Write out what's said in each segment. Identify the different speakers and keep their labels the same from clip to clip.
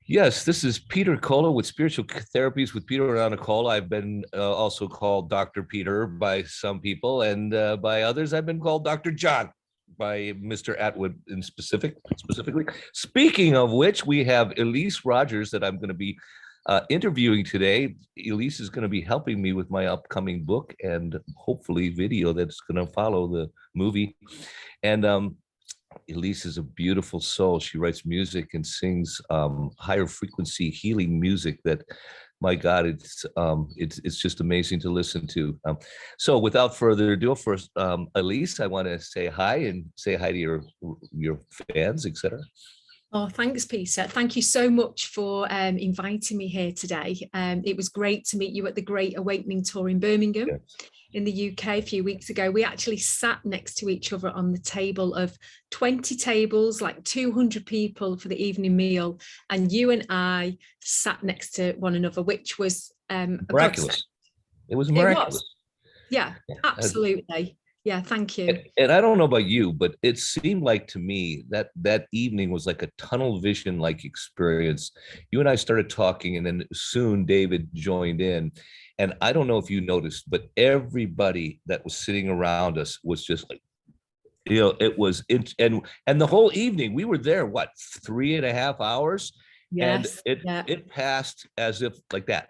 Speaker 1: Yes, this is Peter Colla with Spiritual Therapies with Peter and Anna Colla. I've been also called Dr. Peter by some people, and by others, I've been called Dr. John by Mr. Atwood specifically. Speaking of which, we have Elyse Rogers that I'm going to be interviewing today. Elyse is going to be helping me with my upcoming book and hopefully video that's going to follow the movie. And Elyse is a beautiful soul. She writes music and sings higher frequency healing music that, my God, it's just amazing to listen to. So without further ado, first, Elyse, I want to say hi and say hi to your fans, etc.
Speaker 2: Oh, thanks, Peter. Thank you so much for inviting me here today. It was great to meet you at the Great Awakening Tour in Birmingham. Yes. In the UK a few weeks ago. We actually sat next to each other on the table of 20 tables, like 200 people for the evening meal. And you and I sat next to one another, which was
Speaker 1: miraculous. It was miraculous. It was.
Speaker 2: Yeah, absolutely. Yeah, thank you.
Speaker 1: And I don't know about you, but it seemed like to me that that evening was like a tunnel vision like experience. You and I started talking, and then soon David joined in. And I don't know if you noticed, but everybody that was sitting around us was just like, it was, and the whole evening we were there, what, 3.5 hours?
Speaker 2: Yes.
Speaker 1: And it passed as if like that,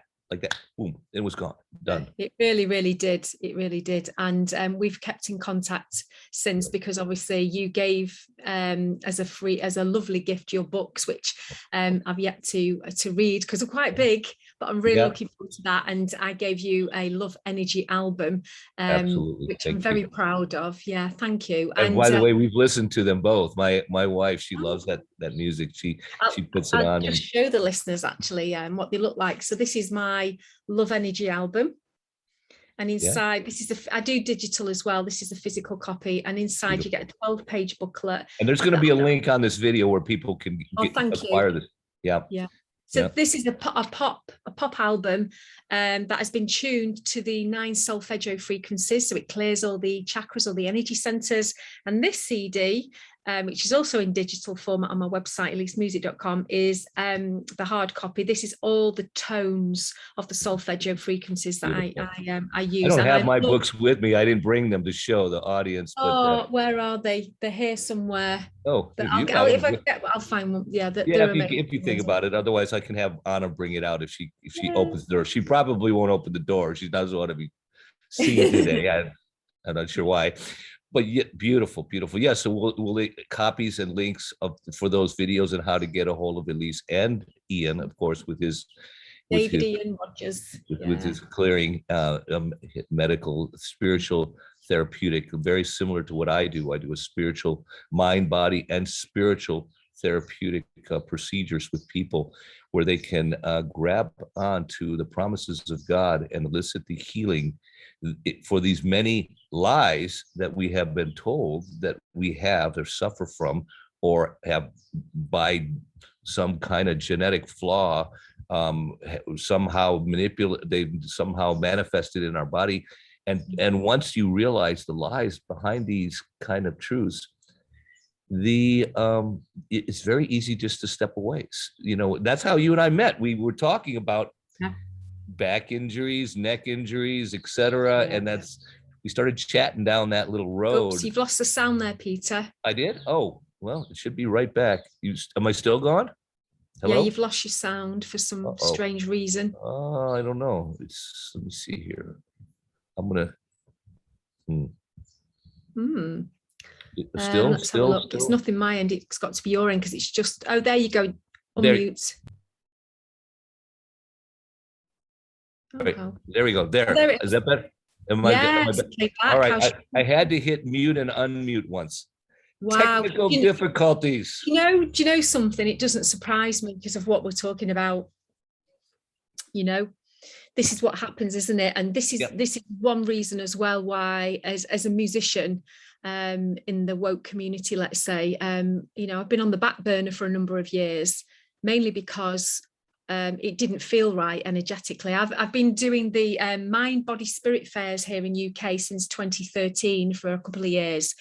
Speaker 1: boom, it was gone, done.
Speaker 2: It really, really did. It really did. And we've kept in contact since, because obviously you gave as a lovely gift your books, which I've yet to read because they're quite big, but I'm really looking forward to that. And I gave you a Love Energy album, which I'm very proud of. Yeah, thank you.
Speaker 1: And by the way, we've listened to them both. My wife, she loves that music. She puts it on.
Speaker 2: I'll just show the listeners actually what they look like. So this is my Love Energy album, and inside this is I do digital as well. This is a physical copy, and inside Beautiful. You get a 12-page booklet.
Speaker 1: And there's going to be a link on this video where people can acquire this. Yeah.
Speaker 2: So this is a pop album that has been tuned to the 9 solfeggio frequencies, so it clears all the chakras, all the energy centers. And this CD, which is also in digital format on my website, elysemusic.com, is the hard copy. This is all the tones of the solfeggio frequencies that I use.
Speaker 1: I don't have my books with me. I didn't bring them to show the audience.
Speaker 2: But, where are they? They're here somewhere.
Speaker 1: Oh,
Speaker 2: I'll find one. Yeah,
Speaker 1: if you think about it. Otherwise, I can have Anna bring it out if she opens the door. She probably won't open the door. She doesn't want to be seen today. I'm not sure why. But beautiful. Yeah, so we'll copies and links for those videos and how to get a hold of Elyse and Ian, of course, with his
Speaker 2: Ian Rogers,
Speaker 1: with his clearing medical, spiritual, therapeutic, very similar to what I do. I do a spiritual mind, body, and spiritual therapeutic procedures with people where they can grab onto the promises of God and elicit the healing for these many lies that we have been told that we have or suffer from, or have by some kind of genetic flaw somehow they've somehow manifested in our body. And once you realize the lies behind these kind of truths, it's very easy just to step away. That's how you and I met. We were talking about back injuries, neck injuries, etc. And we started chatting down that little road.
Speaker 2: Oops, you've lost the sound there, Peter.
Speaker 1: I did? Oh, well, it should be right back. Am I still gone? Hello?
Speaker 2: Yeah, you've lost your sound for some strange reason.
Speaker 1: I don't know. Let me see here. I'm gonna. Still.
Speaker 2: It's nothing my end. It's got to be your end because it's just. Oh, there you go. Unmute.
Speaker 1: Right. There we go. There. Is that better? Am I all right. I had to hit mute and unmute once.
Speaker 2: Wow.
Speaker 1: Technical difficulties.
Speaker 2: Do you know something? It doesn't surprise me because of what we're talking about. This is what happens, isn't it? And this is one reason as well why, as a musician in the woke community, let's say, I've been on the back burner for a number of years, mainly because it didn't feel right energetically. I've been doing the mind, body, spirit fairs here in UK since 2013 for a couple of years.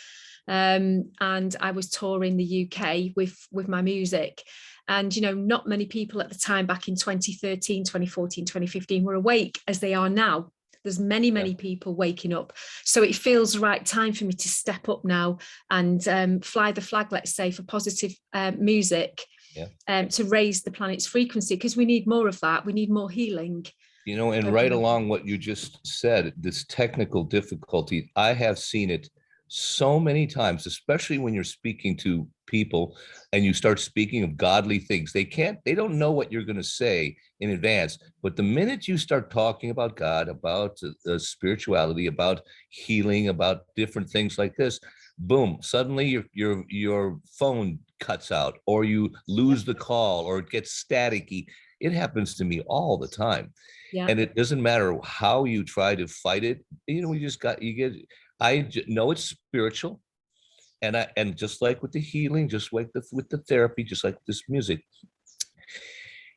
Speaker 2: And I was touring the UK with my music. And, not many people at the time back in 2013, 2014, 2015 were awake as they are now. There's many people waking up. So it feels the right time for me to step up now and fly the flag, let's say, for positive music, to raise the planet's frequency, because we need more of that. We need more healing.
Speaker 1: And right along what you just said, this technical difficulty, I have seen it so many times, especially when you're speaking to people and you start speaking of godly things. They don't know what you're going to say in advance, but the minute you start talking about God, about spirituality, about healing, about different things like this, boom, suddenly your phone cuts out, or you lose the call, or it gets staticky. It happens to me all the time.
Speaker 2: Yeah.
Speaker 1: And it doesn't matter how you try to fight it. I know it's spiritual, and just like with the healing, just like with the therapy, just like this music,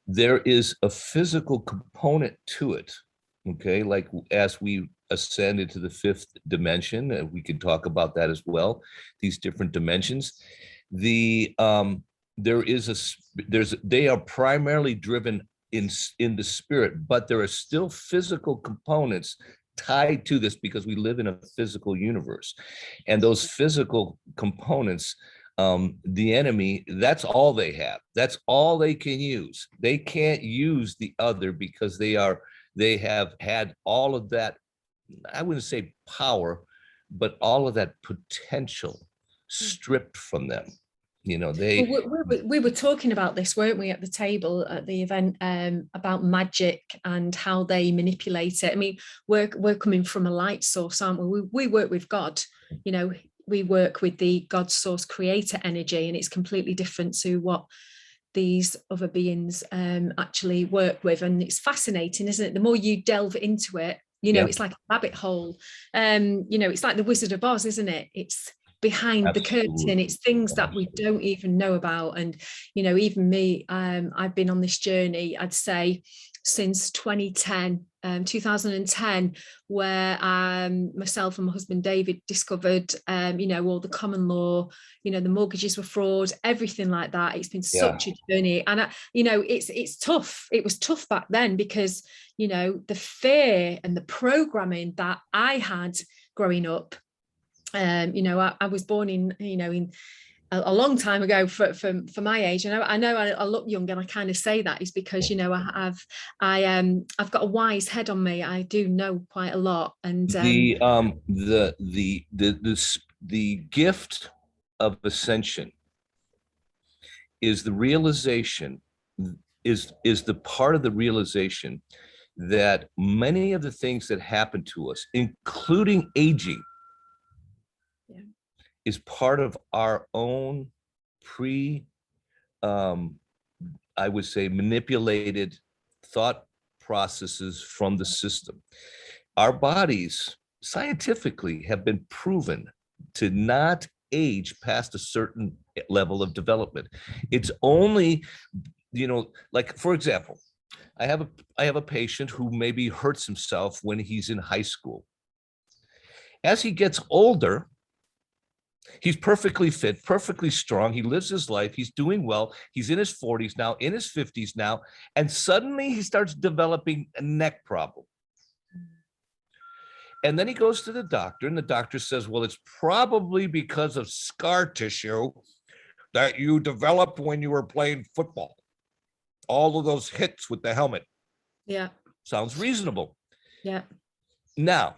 Speaker 1: there is a physical component to it. Okay, like as we ascend into the fifth dimension, we can talk about that as well. These different dimensions, they are primarily driven in the spirit, but there are still physical components tied to this, because we live in a physical universe, and those physical components, the enemy, that's all they have. That's all they can use. They can't use the other, because they have had all of that, I wouldn't say power, but all of that potential stripped from them. We
Speaker 2: were talking about this, weren't we, at the table at the event, about magic and how they manipulate it. I mean, we're coming from a light source, aren't we? We work with God, we work with the God source creator energy, and it's completely different to what these other beings actually work with. And it's fascinating, isn't it? The more you delve into it, it's like a rabbit hole. It's like the Wizard of Oz, isn't it? It's behind
Speaker 1: Absolutely.
Speaker 2: the curtain. It's things that we don't even know about. And even me, I've been on this journey, I'd say, since 2010, where myself and my husband David discovered all the common law, the mortgages were fraud, everything like that. It's been such a journey, and it's tough. It was tough back then, because the fear and the programming that I had growing up. I was born in a long time ago for my age. And I know I look young, and I kind of say that is because I've got a wise head on me. I do know quite a lot. And
Speaker 1: the gift of ascension is the realization, is the part of the realization that many of the things that happen to us, including aging, is part of our own I would say, manipulated thought processes from the system. Our bodies scientifically have been proven to not age past a certain level of development. It's only, like, for example, I have a patient who maybe hurts himself when he's in high school. As he gets older, he's perfectly fit, perfectly strong. He lives his life. He's doing well. He's in his 40s now, in his 50s now. And suddenly he starts developing a neck problem. And then he goes to the doctor, and the doctor says, well, it's probably because of scar tissue that you developed when you were playing football. All of those hits with the helmet.
Speaker 2: Yeah.
Speaker 1: Sounds reasonable.
Speaker 2: Yeah.
Speaker 1: Now,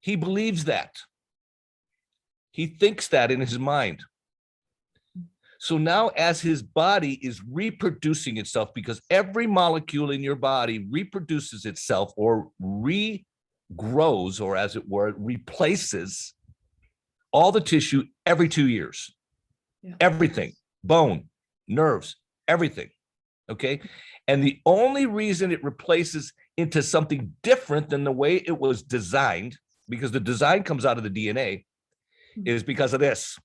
Speaker 1: he believes that. He thinks that in his mind. So now, as his body is reproducing itself, because every molecule in your body reproduces itself or regrows, or as it were, replaces all the tissue every 2 years. Yeah. Everything, bone, nerves, everything. Okay. And the only reason it replaces into something different than the way it was designed, because the design comes out of the DNA, is because of this.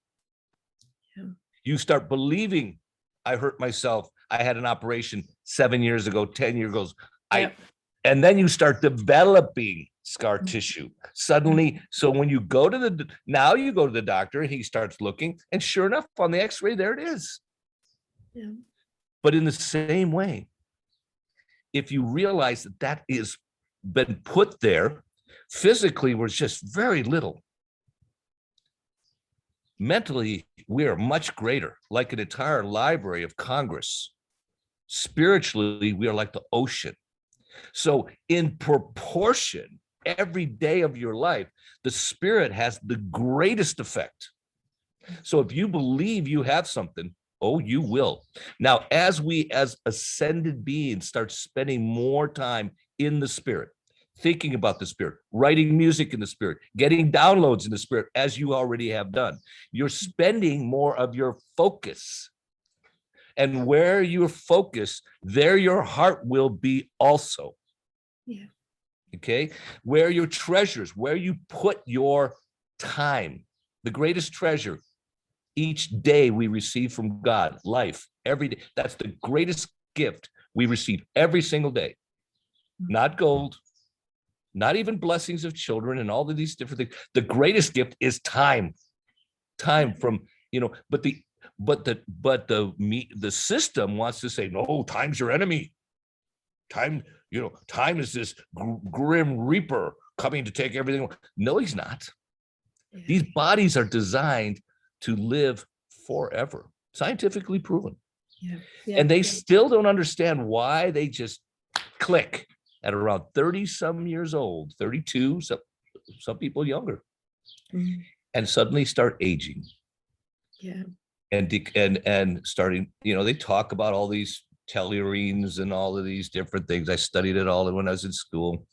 Speaker 1: Yeah. You start believing, I hurt myself. I had an operation 7 years ago, 10 years ago. And then you start developing scar tissue suddenly. So when you go to the doctor, and he starts looking, and sure enough, on the x-ray, there it is.
Speaker 2: Yeah.
Speaker 1: But in the same way, if you realize that that is been put there, physically, we're just very little. Mentally, we are much greater, like an entire Library of Congress. Spiritually, we are like the ocean. So in proportion, every day of your life, the spirit has the greatest effect. So if you believe you have something, oh, you will. Now, as we as ascended beings start spending more time in the spirit, thinking about the spirit, writing music in the spirit, getting downloads in the spirit, as you already have done, you're spending more of your focus. And where you're focused, there your heart will be also.
Speaker 2: Yeah.
Speaker 1: Okay. Where your treasures, where you put your time, the greatest treasure each day we receive from God, life, every day. That's the greatest gift we receive every single day. Not gold, not even blessings of children and all of these different things. The greatest gift is time. Time from, but the system wants to say, no, time's your enemy. Time, time is this grim reaper coming to take everything. No, he's not.
Speaker 2: Yeah.
Speaker 1: These bodies are designed to live forever, scientifically proven.
Speaker 2: Yeah. Yeah.
Speaker 1: And they still don't understand why they just click at around 30 some years old, 32, some people younger, and suddenly start aging.
Speaker 2: Yeah.
Speaker 1: And starting, they talk about all these tellurines and all of these different things. I studied it all when I was in school.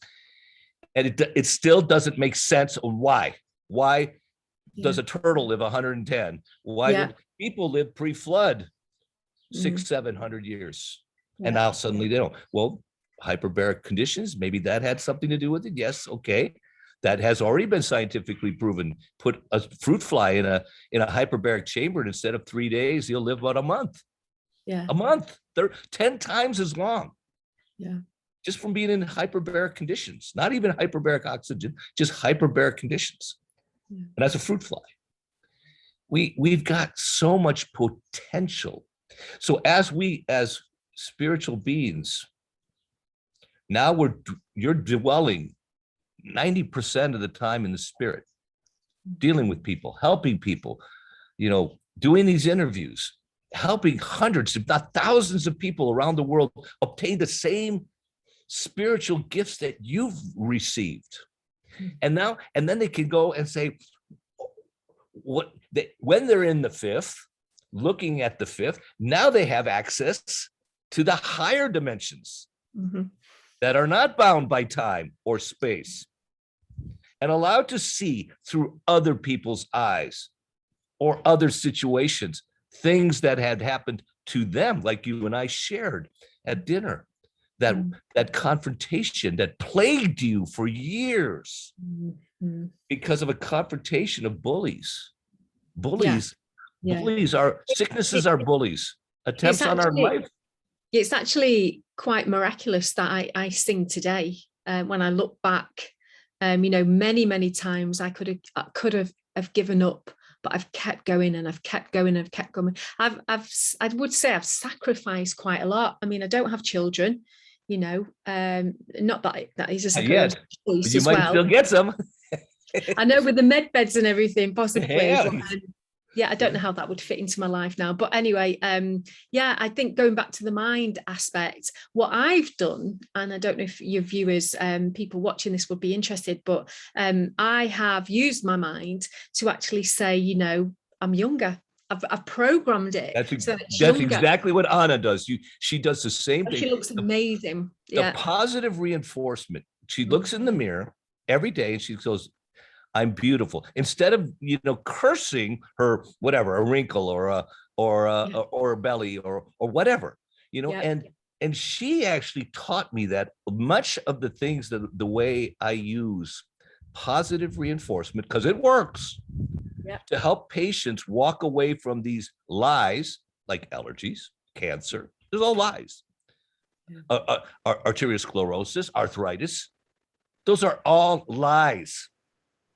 Speaker 1: And it still doesn't make sense of why. Why does a turtle live 110? Why do people live pre-flood 600-700 years? And now suddenly they don't. Well, hyperbaric conditions, maybe that had something to do with it. Yes, okay. That has already been scientifically proven. Put a fruit fly in a hyperbaric chamber, and instead of 3 days, he'll live about a month.
Speaker 2: Yeah.
Speaker 1: A month. They're 10 times as long.
Speaker 2: Yeah.
Speaker 1: Just from being in hyperbaric conditions, not even hyperbaric oxygen, just hyperbaric conditions. Yeah. And that's a fruit fly. We've got so much potential. So as spiritual beings, now you're dwelling 90% of the time in the spirit, dealing with people, helping people, doing these interviews, helping hundreds, if not thousands of people around the world obtain the same spiritual gifts that you've received. And then they can go and say, when they're in the fifth, looking at the fifth, now they have access to the higher dimensions that are not bound by time or space, and allowed to see through other people's eyes or other situations, things that had happened to them, like you and I shared at dinner, that confrontation that plagued you for years because of a confrontation of bullies. Bullies are sicknesses, are bullies, attempts on our life.
Speaker 2: It's actually quite miraculous that I sing today. When I look back, many times I could have given up, but I've kept going and I've kept going and I've kept going. I would say I've sacrificed quite a lot. I mean, I don't have children, not that is a choice
Speaker 1: you might still get some.
Speaker 2: I know, with the med beds and everything, possibly.
Speaker 1: Yeah.
Speaker 2: I don't know how that would fit into my life now. But anyway, I think going back to the mind aspect, what I've done, and I don't know if your viewers, people watching this would be interested, but I have used my mind to actually say, I'm younger. I've programmed it.
Speaker 1: That's exactly what Anna does. She does the same thing.
Speaker 2: She looks amazing.
Speaker 1: The positive reinforcement. She looks in the mirror every day and she goes, I'm beautiful. Instead of, cursing her, whatever, a wrinkle or a belly or whatever, and she actually taught me that much of the things that the way I use positive reinforcement, because it works, to help patients walk away from these lies like allergies, cancer. There's all lies. Arteriosclerosis, arthritis. Those are all lies.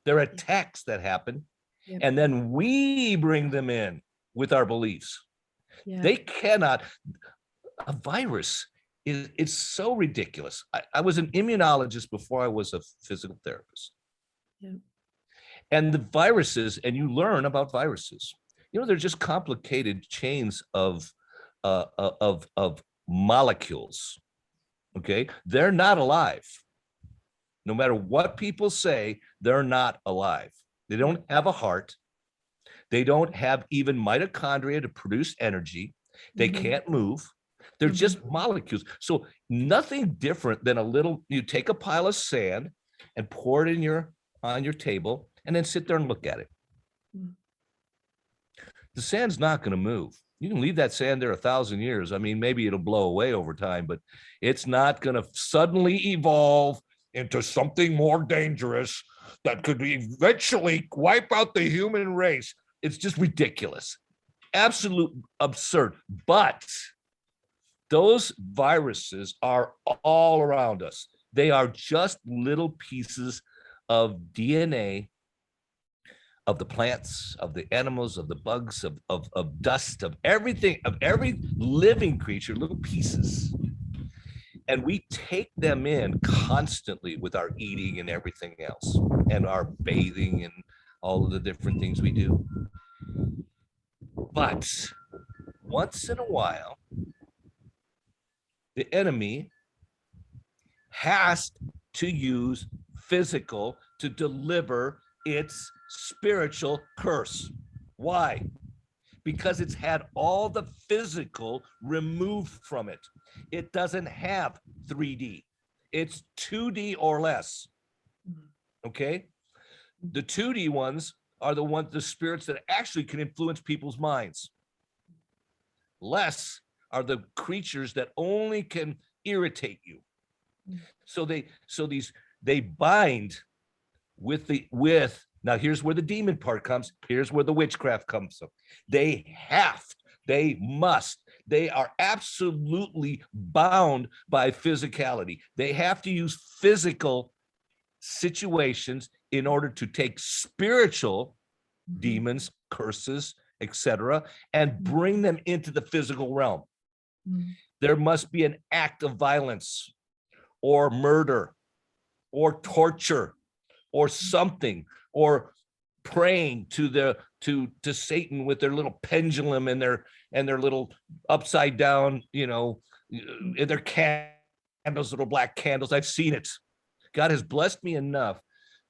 Speaker 1: They're attacks that happen, and then we bring them in with our beliefs.
Speaker 2: Yeah.
Speaker 1: They cannot. A virus it's so ridiculous. I was an immunologist before I was a physical therapist.
Speaker 2: Yeah.
Speaker 1: And the viruses, and you learn about viruses. They're just complicated chains of molecules. Okay, they're not alive. No matter what people say, they're not alive. They don't have a heart. They don't have even mitochondria to produce energy. They can't move. They're just molecules. So nothing different than you take a pile of sand and pour it on your table and then sit there and look at it. The sand's not going to move. You can leave that sand there 1,000 years. I mean, maybe it'll blow away over time, but it's not going to suddenly evolve into something more dangerous that could eventually wipe out the human race. It's just ridiculous, absolute absurd. But those viruses are all around us. They are just little pieces of DNA of the plants, of the animals, of the bugs, of dust, of everything, of every living creature, little pieces. And we take them in constantly with our eating and everything else, and our bathing and all of the different things we do. But once in a while, the enemy has to use physical to deliver its spiritual curse. Why? Because it's had all the physical removed from it. It doesn't have 3D. It's 2D or less. Okay? The 2D ones are the spirits that actually can influence people's minds. Less are the creatures that only can irritate you. So they bind with now here's where the demon part comes. Here's where the witchcraft comes from. They must, they are absolutely bound by physicality. They have to use physical situations in order to take spiritual demons, curses, etc., and bring them into the physical realm. There must be an act of violence or murder or torture or something, or praying to Satan with their little pendulum and their little upside down, in their candles, little black candles. I've seen it. God has blessed me enough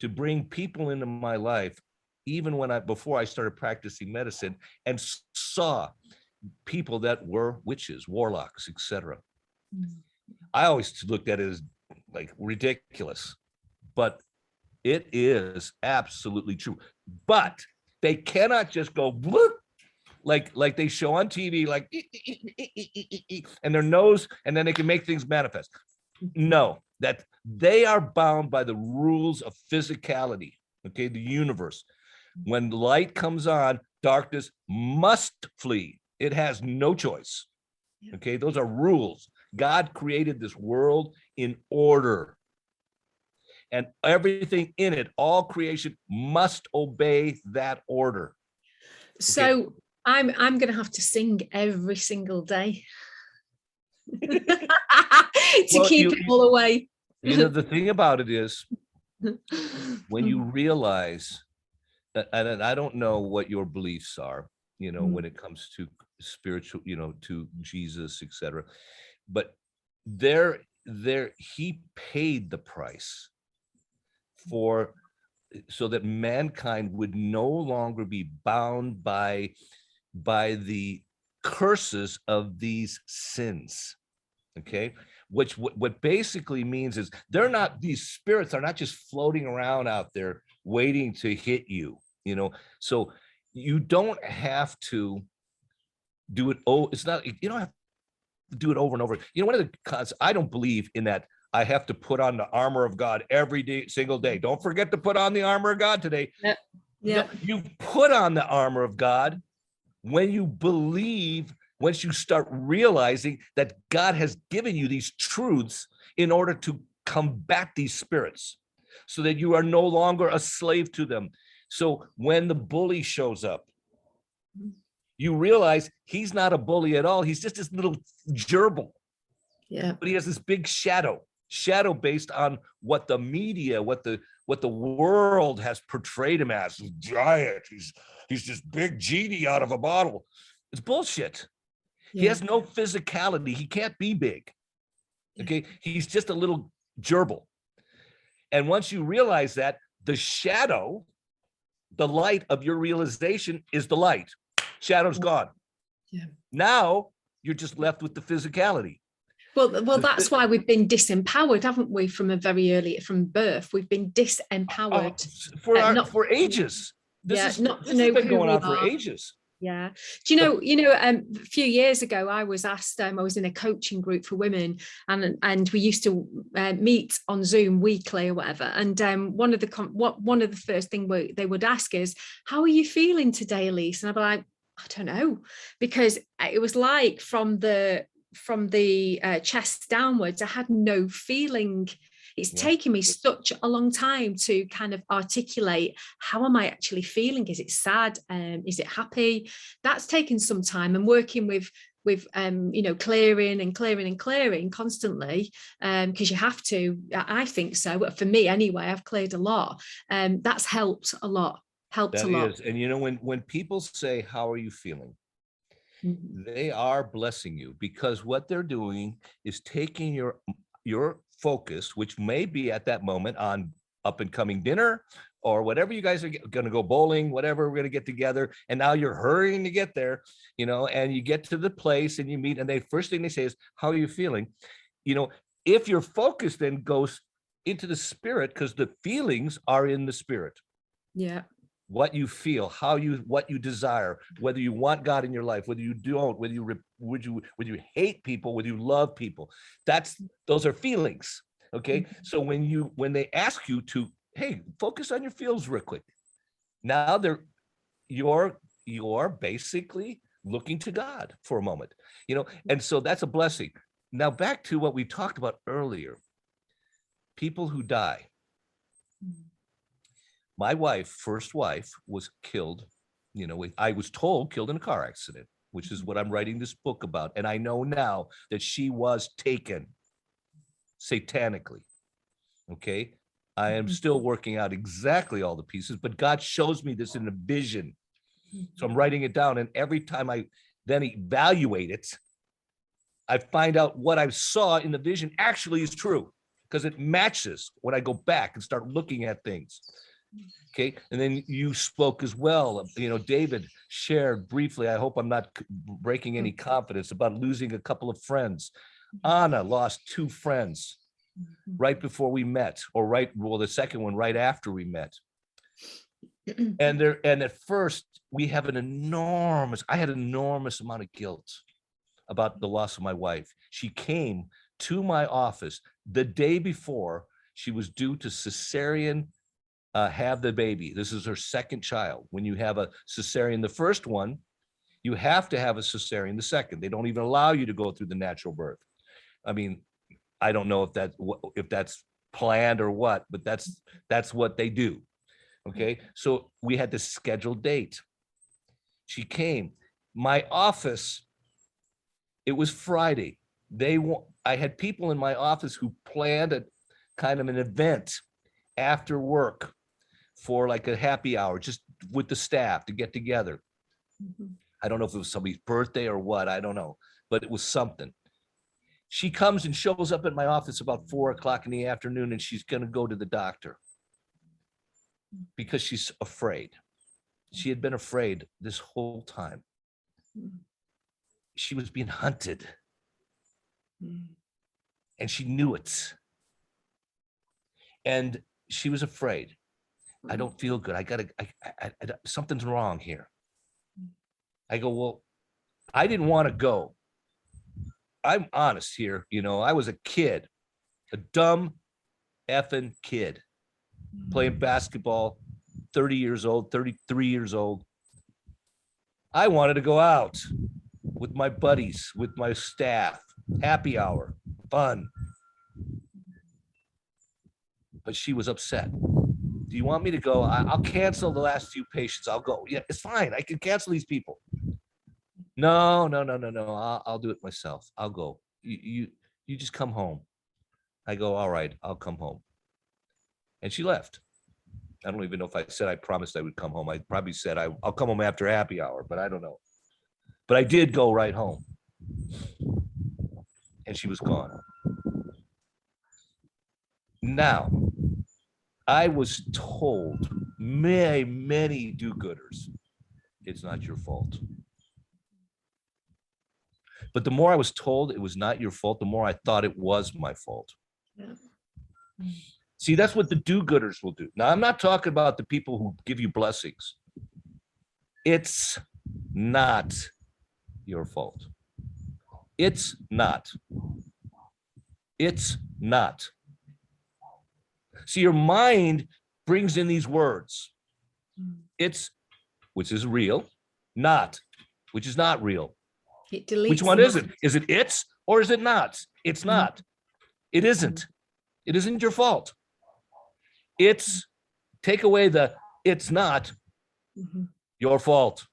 Speaker 1: to bring people into my life, even before I started practicing medicine, and saw people that were witches, warlocks, etc. I always looked at it as like ridiculous, but it is absolutely true. But they cannot just go whoop, like they show on TV, like and their nose, and then they can make things manifest. No, that they are bound by the rules of physicality. Okay, the universe. When light comes on, darkness must flee. It has no choice. Okay, those are rules. God created this world in order. And everything in it, all creation must obey that order.
Speaker 2: So okay. I'm going to have to sing every single day to keep it all away.
Speaker 1: The thing about it is, when you realize, and I don't know what your beliefs are, when it comes to spiritual, to Jesus, etc., but he paid the price so that mankind would no longer be bound by the curses of these sins. Okay, what basically means is these spirits are not just floating around out there waiting to hit you, so you don't have to do it. You don't have to do it over and over. One of the cons, I don't believe in that. I have to put on the armor of God every day, single day. Don't forget to put on the armor of God today.
Speaker 2: Yeah.
Speaker 1: You put on the armor of God when you believe, once you start realizing that God has given you these truths in order to combat these spirits so that you are no longer a slave to them. So when the bully shows up, You realize he's not a bully at all. He's just this little gerbil.
Speaker 2: Yeah.
Speaker 1: But he has this big shadow based on what the media, what the world has portrayed him as. He's giant. He's this big genie out of a bottle. It's bullshit.
Speaker 2: Yeah.
Speaker 1: He has no physicality. He can't be big. Okay. He's just a little gerbil. And once you realize that, the shadow, the light of your realization is the light. Shadow's gone.
Speaker 2: Yeah.
Speaker 1: Now you're just left with the physicality.
Speaker 2: Well, that's why we've been disempowered, haven't we? From birth, we've been disempowered
Speaker 1: for ages. This has been going on for ages.
Speaker 2: Yeah. Do you know, a few years ago, I was asked, I was in a coaching group for women, and we used to meet on Zoom weekly or whatever. And one of the first thing they would ask is, how are you feeling today, Elyse? And I'd be like, I don't know, because it was like from the chest downwards, I had no feeling. It's taken me such a long time to kind of articulate, how am I actually feeling? Is it sad? Is it happy? That's taken some time, and working with clearing constantly, because you have to. I think so. But for me anyway, I've cleared a lot. That's helped a lot. And
Speaker 1: you know, when people say, how are you feeling? They are blessing you, because what they're doing is taking your focus, which may be at that moment on up and coming dinner or whatever, you guys are going to go bowling, whatever, we're going to get together. And now you're hurrying to get there, you know, and you get to the place and you meet, and first thing they say is, how are you feeling? You know, if your focus then goes into the spirit, because the feelings are in the spirit.
Speaker 2: Yeah.
Speaker 1: What you feel, what you desire, whether you want God in your life, whether you don't, whether you hate people, whether you love people, those are feelings. Okay. So when they ask you to, hey, focus on your feels real quick. Now you're basically looking to God for a moment, you know, and so that's a blessing. Now back to what we talked about earlier, people who die. My first wife was killed, you know, I was told killed in a car accident, which is what I'm writing this book about. And I know now that she was taken satanically. Okay. I am still working out exactly all the pieces, but God shows me this in a vision. So I'm writing it down. And every time I then evaluate it, I find out what I saw in the vision actually is true, because it matches when I go back and start looking at things. Okay. And then you spoke as well. You know, David shared briefly, I hope I'm not breaking any confidence, about losing a couple of friends. Anna lost 2 friends right before we met, the second one right after we met. And at first I had an enormous amount of guilt about the loss of my wife. She came to my office the day before she was due to cesarean have the baby. This is her second child. When you have a cesarean, the first one, you have to have a cesarean the second. They don't even allow you to go through the natural birth. I mean, I don't know if that's planned or what, but that's what they do. Okay. So we had this scheduled date. She came. My office, it was Friday. I had people in my office who planned a kind of an event after work for like a happy hour, just with the staff to get together. I don't know if it was somebody's birthday or what, I don't know, but it was something. She comes and shows up at my office about 4:00 in the afternoon, and she's going to go to the doctor because she's afraid. She had been afraid this whole time. She was being hunted, and she knew it. And she was afraid. I don't feel good. Something's wrong here. I go, well, I didn't want to go. I'm honest here. You know, I was a kid, a dumb effing kid playing basketball, 30 years old, 33 years old. I wanted to go out with my buddies, with my staff, happy hour, fun. But she was upset. Do you want me to go? I'll cancel the last few patients. I'll go. Yeah, it's fine. I can cancel these people. No, no, no, no, no. I'll do it myself. I'll go. You just come home. I go, all right, I'll come home. And she left. I don't even know if I said I promised I would come home. I probably said I'll come home after happy hour, but I don't know. But I did go right home. And she was gone. Now, I was told many do-gooders, it's not your fault. But the more I was told it was not your fault, the more I thought it was my fault.
Speaker 2: Yeah.
Speaker 1: See, that's what the do-gooders will do. Now, I'm not talking about the people who give you blessings. It's not your fault. It's not. It's not. See, your mind brings in these words. It's, which is real, not, which is not real.
Speaker 2: It deletes.
Speaker 1: Which one is it? Is it it's or is it not? It's not. It isn't. It isn't your fault. It's, take away the it's not your fault.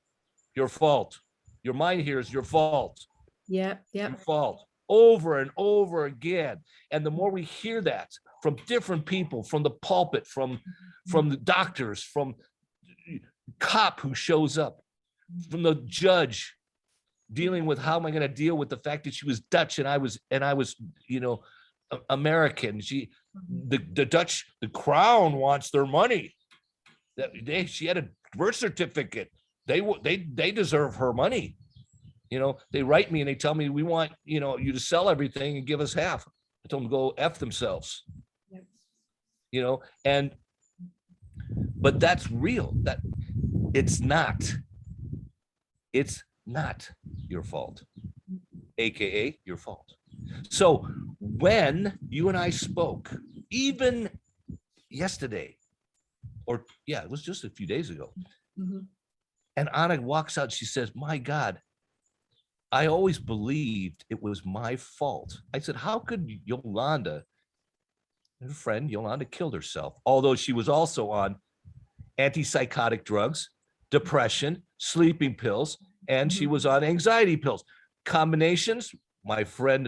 Speaker 1: Your fault. Your mind hears your fault.
Speaker 2: Yeah, yeah.
Speaker 1: Your fault. Over and over again. And the more we hear that from different people, from the pulpit, from the doctors, from cop who shows up, from the judge dealing with how am I going to deal with the fact that she was Dutch and I was, American. The Dutch, the crown wants their money. She had a birth certificate. They deserve her money. They write me and they tell me, we want, you to sell everything and give us half. I told them to go F themselves. Yep. But that's real. That it's not your fault, AKA your fault. So when you and I spoke, even yesterday, it was just a few days ago, and Anna walks out, she says, my God, I always believed it was my fault. I said, how could Yolanda, her friend Yolanda, killed herself, although she was also on antipsychotic drugs, depression, sleeping pills, and she was on anxiety pills. Combinations, my friend,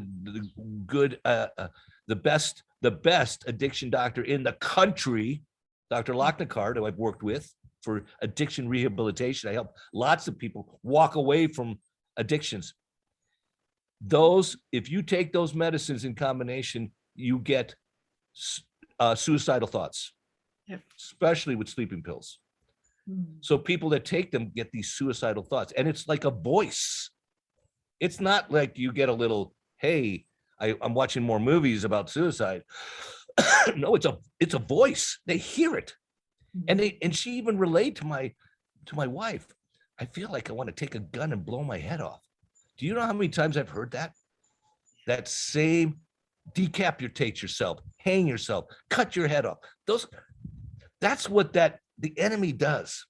Speaker 1: the best addiction doctor in the country, Dr. Lochnikard, who I've worked with for addiction rehabilitation. I help lots of people walk away from addictions. If you take those medicines in combination, you get suicidal thoughts, especially with sleeping pills. So people that take them get these suicidal thoughts, and it's like a voice. It's not like you get a little, hey, I'm watching more movies about suicide. No, it's a voice. They hear it, and she even relayed to my wife, I feel like I want to take a gun and blow my head off. Do you know how many times I've heard that? That same decapitate yourself, hang yourself, cut your head off. That's what the enemy does.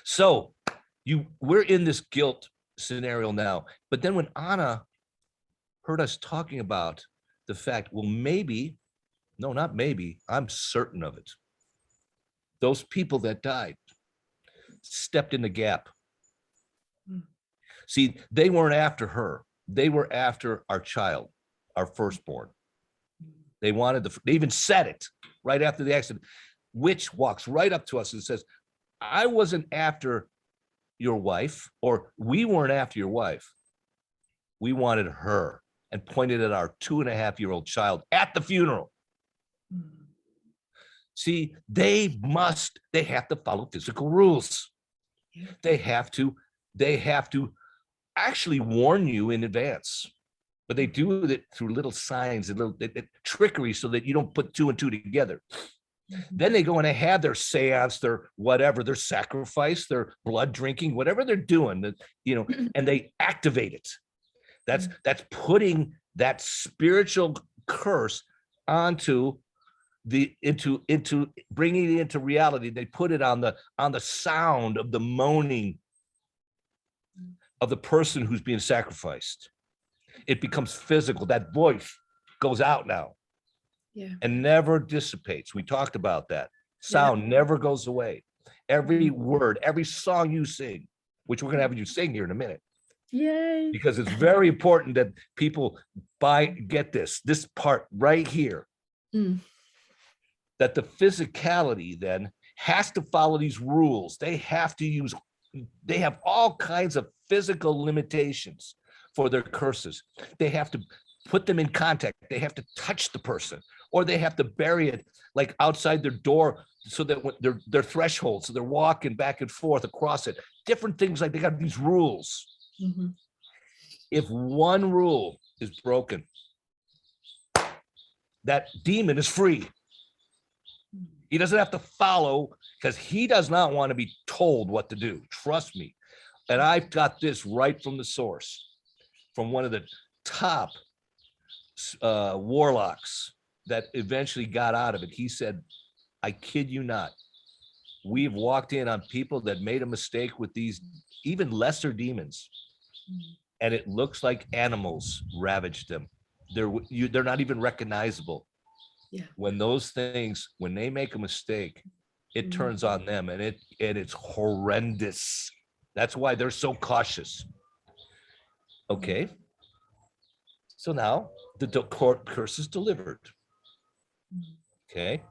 Speaker 1: So we're in this guilt scenario now. But then when Anna heard us talking about the fact, well, not maybe, I'm certain of it. Those people that died stepped in the gap. See, they weren't after her. They were after our child, our firstborn. They even said it right after the accident. Witch walks right up to us and says, I wasn't after your wife, or we weren't after your wife. We wanted her, and pointed at our 2.5-year-old child at the funeral. See, they have to follow physical rules. They have to actually warn you in advance, but they do it through little signs and little trickery so that you don't put 2 and 2 together. Then they go and they have their seance, their whatever, their sacrifice, their blood drinking, whatever they're doing, and they activate it. That's putting that spiritual curse into bringing it into reality. They put it on the sound of the moaning of the person who's being sacrificed. It becomes physical. That voice goes out now. Yeah. And never dissipates. We talked about that. Sound never goes away. Every word, every song you sing, which we're going to have you sing here in a minute.
Speaker 2: Yay.
Speaker 1: Because it's very important that people get this part right here. That the physicality then has to follow these rules. They have all kinds of physical limitations for their curses. They have to put them in contact. They have to touch the person, or they have to bury it like outside their door, so that when their threshold, so they're walking back and forth across it. Different things, like they got these rules. If one rule is broken, that demon is free. He doesn't have to follow, because he does not want to be told what to do. Trust me. And I've got this right from the source, from one of the top warlocks that eventually got out of it. He said, I kid you not, we've walked in on people that made a mistake with these even lesser demons, and it looks like animals ravaged them. They're not even recognizable. When those things, when they make a mistake, it turns on them, and it's horrendous. That's why they're so cautious. Okay. So now the court curse is delivered. Okay.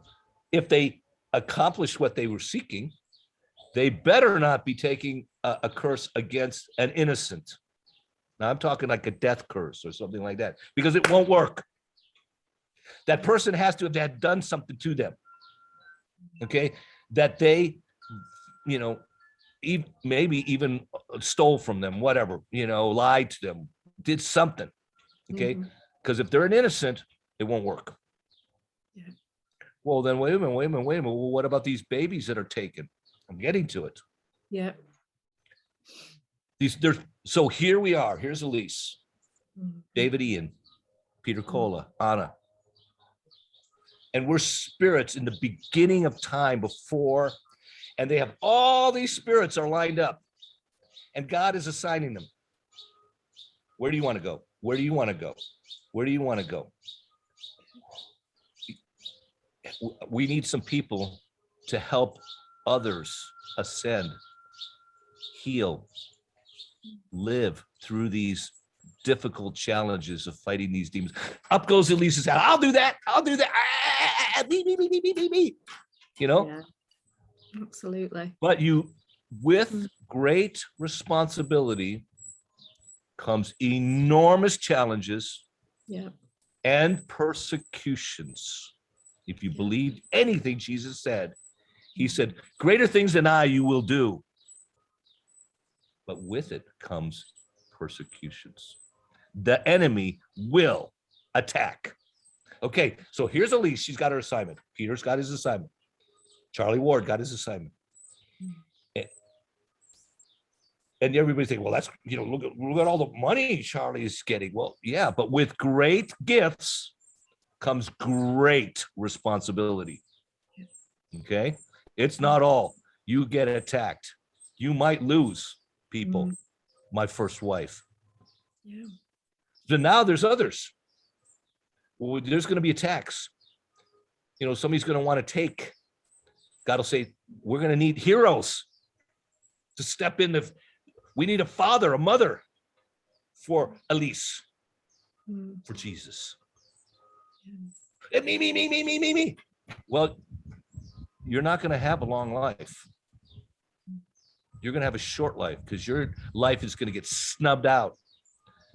Speaker 1: If they accomplish what they were seeking, they better not be taking a curse against an innocent. Now I'm talking like a death curse or something like that, because it won't work. That person has to have done something to them. Okay. That they, maybe even stole from them, whatever, lied to them, did something. Okay. Because if they're an innocent, it won't work. Well, then wait a minute. Well, what about these babies that are taken? I'm getting to it. So here we are. Here's Elyse, David Ian, Peter Colla, Anna. And we're spirits in the beginning of time before, and they have all these spirits are lined up, and God is assigning them. Where do you want to go? Where do you want to go? Where do you want to go? We need some people to help others ascend, heal, live through these difficult challenges of fighting these demons. Up goes Elyse's hand. I'll do that. Me.
Speaker 2: Absolutely.
Speaker 1: But with great responsibility comes enormous challenges and persecutions. If you believe anything Jesus said, he said, greater things than I you will do. But with it comes persecutions. The enemy will attack. Okay, so here's Elyse. She's got her assignment. Peter's got his assignment. Charlie Ward got his assignment. And everybody's thinking, well, that's, look at all the money Charlie is getting. Well, yeah, but with great gifts comes great responsibility. Okay, it's not all. You get attacked. You might lose people. My first wife. So now there's others. Well, there's going to be attacks. Somebody's going to want to take. God will say, we're going to need heroes to step in. We need a father, a mother for Elyse, for Jesus. And me. Well, you're not going to have a long life. You're going to have a short life, because your life is going to get snubbed out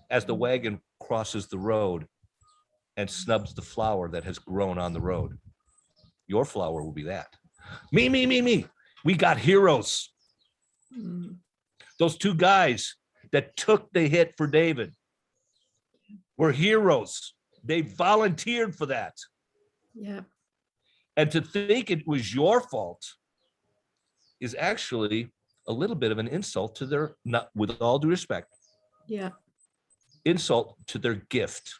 Speaker 1: as the wagon crosses the road and snubs the flower that has grown on the road. Your flower will be that. Me. We got heroes. Those two guys that took the hit for David were heroes. They volunteered for that. And to think it was your fault is actually a little bit of an insult to their, not with all due respect, insult to their gift.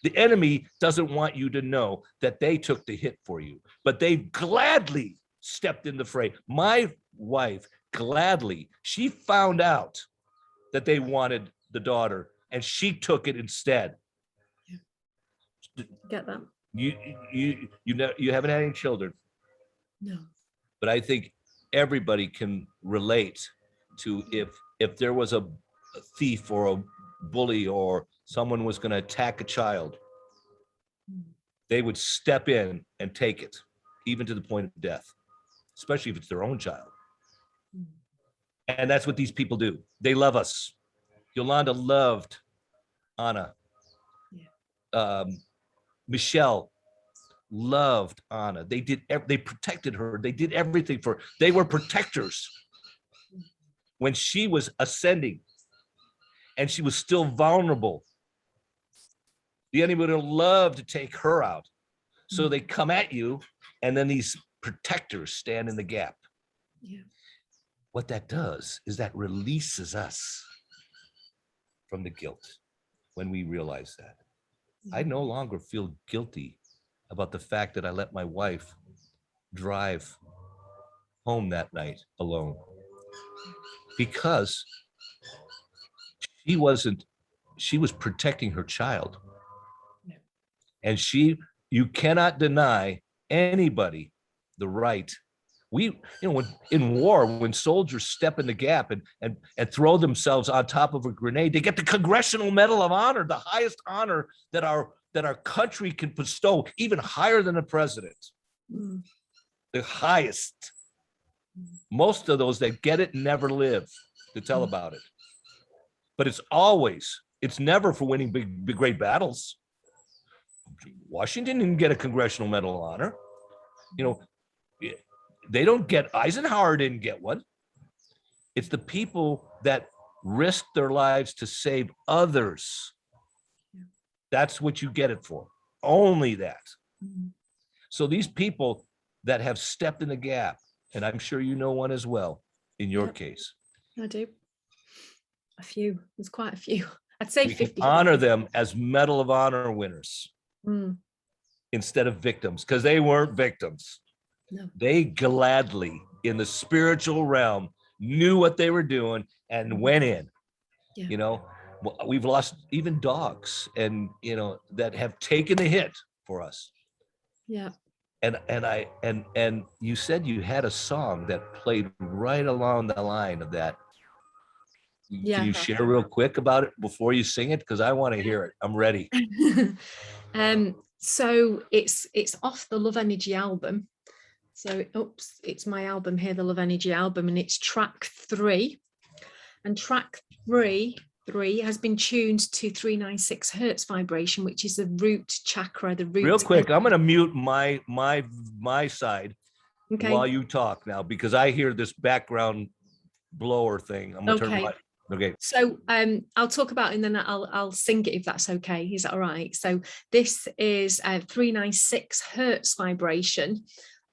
Speaker 1: The enemy doesn't want you to know that they took the hit for you, but they gladly stepped in the fray. My wife gladly, she found out that they wanted the daughter, and she took it instead.
Speaker 2: Get that?
Speaker 1: You haven't had any children.
Speaker 2: No.
Speaker 1: But I think everybody can relate to, if there was a thief or a bully or someone was going to attack a child, they would step in and take it, even to the point of death, especially if it's their own child. And that's what these people do. They love us. Yolanda loved Anna. Michelle loved Anna. They protected her. They did everything for her. They were protectors when she was ascending and she was still vulnerable. The enemy would have loved to take her out. So they come at you, and then these protectors stand in the gap.
Speaker 2: Yeah.
Speaker 1: What that does is that releases us from the guilt when we realize that. I no longer feel guilty about the fact that I let my wife drive home that night alone, because she was protecting her child. And you cannot deny anybody the right. When in war, when soldiers step in the gap and throw themselves on top of a grenade, they get the Congressional Medal of Honor, the highest honor that our country can bestow, even higher than the president. The highest. Most of those that get it never live to tell about it. But it's never for winning big great battles. Washington didn't get a Congressional Medal of Honor. They don't get, Eisenhower didn't get one. It's the people that risk their lives to save others. That's what you get it for. Only that. So these people that have stepped in the gap, and I'm sure you know one as well, in your case.
Speaker 2: I do. A few. There's quite a few. I'd say
Speaker 1: we
Speaker 2: 50.
Speaker 1: Honor them as Medal of Honor winners instead of victims, because they weren't victims.
Speaker 2: No.
Speaker 1: They gladly, in the spiritual realm, knew what they were doing and went in. We've lost even dogs, and that have taken the hit for us.
Speaker 2: Yeah.
Speaker 1: And you said you had a song that played right along the line of that.
Speaker 2: Yeah.
Speaker 1: Can you share real quick about it before you sing it? Because I want to hear it. I'm ready.
Speaker 2: So it's off the Love Energy album. So, it's my album here, the Love Energy album, and it's track 3. And track 3 has been tuned to 396 hertz vibration, which is the root chakra, the root.
Speaker 1: Real quick, I'm going to mute my side while you talk now, because I hear this background blower thing. I'm going to turn my. Okay.
Speaker 2: So I'll talk about it and then I'll sing it if that's okay. Is that all right? So this is 396 hertz vibration,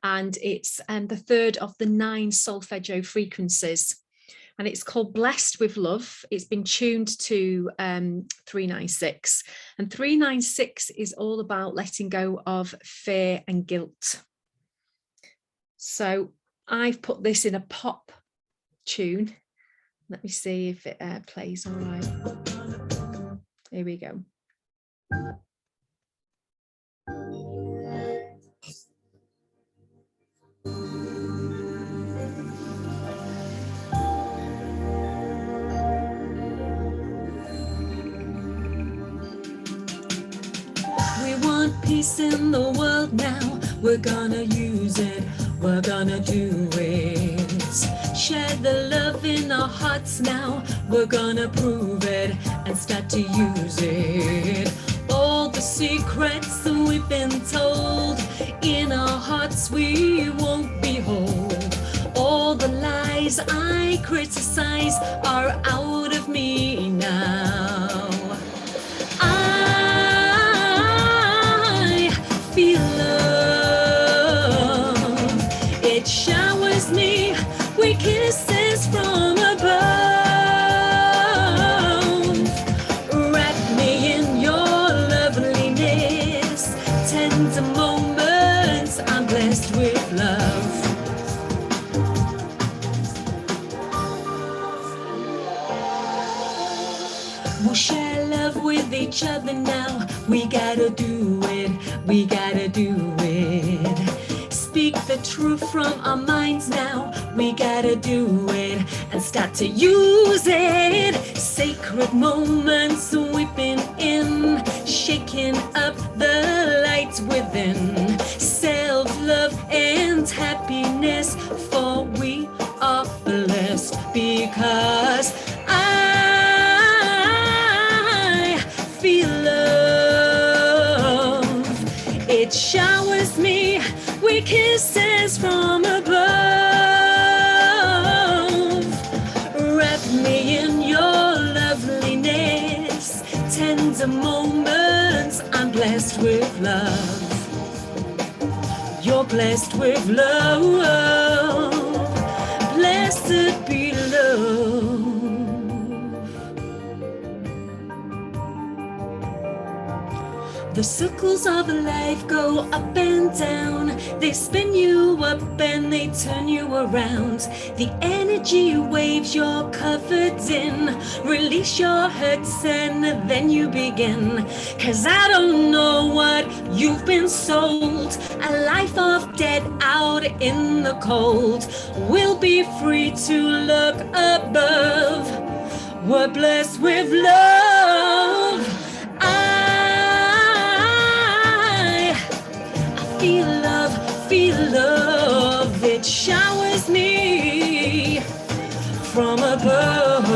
Speaker 2: and it's the third of the 9 solfeggio frequencies, and it's called Blessed with Love. It's been tuned to 396, and 396 is all about letting go of fear and guilt. So I've put this in a pop tune. Let me see if it plays all right. Here we go. We want peace in the world now. We're gonna use it. We're gonna do it. Share the love in our hearts now. We're gonna prove it and start to use it. All the secrets that we've been told, in our hearts we won't behold. All the lies I criticize are out of me now. I feel love. It showers me with kisses from above. Wrap me in your loveliness. Tender moments, I'm blessed with love. We'll share love with each other now. We gotta do it. We gotta do it. Speak the truth from our minds now. We gotta do it and start to use it. Sacred moments sweeping in, shaking up the light within. Self-love and happiness, for we are blessed because I feel love. It showers me with kisses from above. Wrap me in your loveliness, tender moments. I'm blessed with love. You're blessed with love. Blessed be love. The circles of life go up and down. They spin you up and they turn you around. The energy waves you're covered in. Release your hurts and then you begin. 'Cause I don't know what you've been sold. A life of dead out in the cold. We'll be free to look above. We're blessed with love. Feel love, it showers me from above.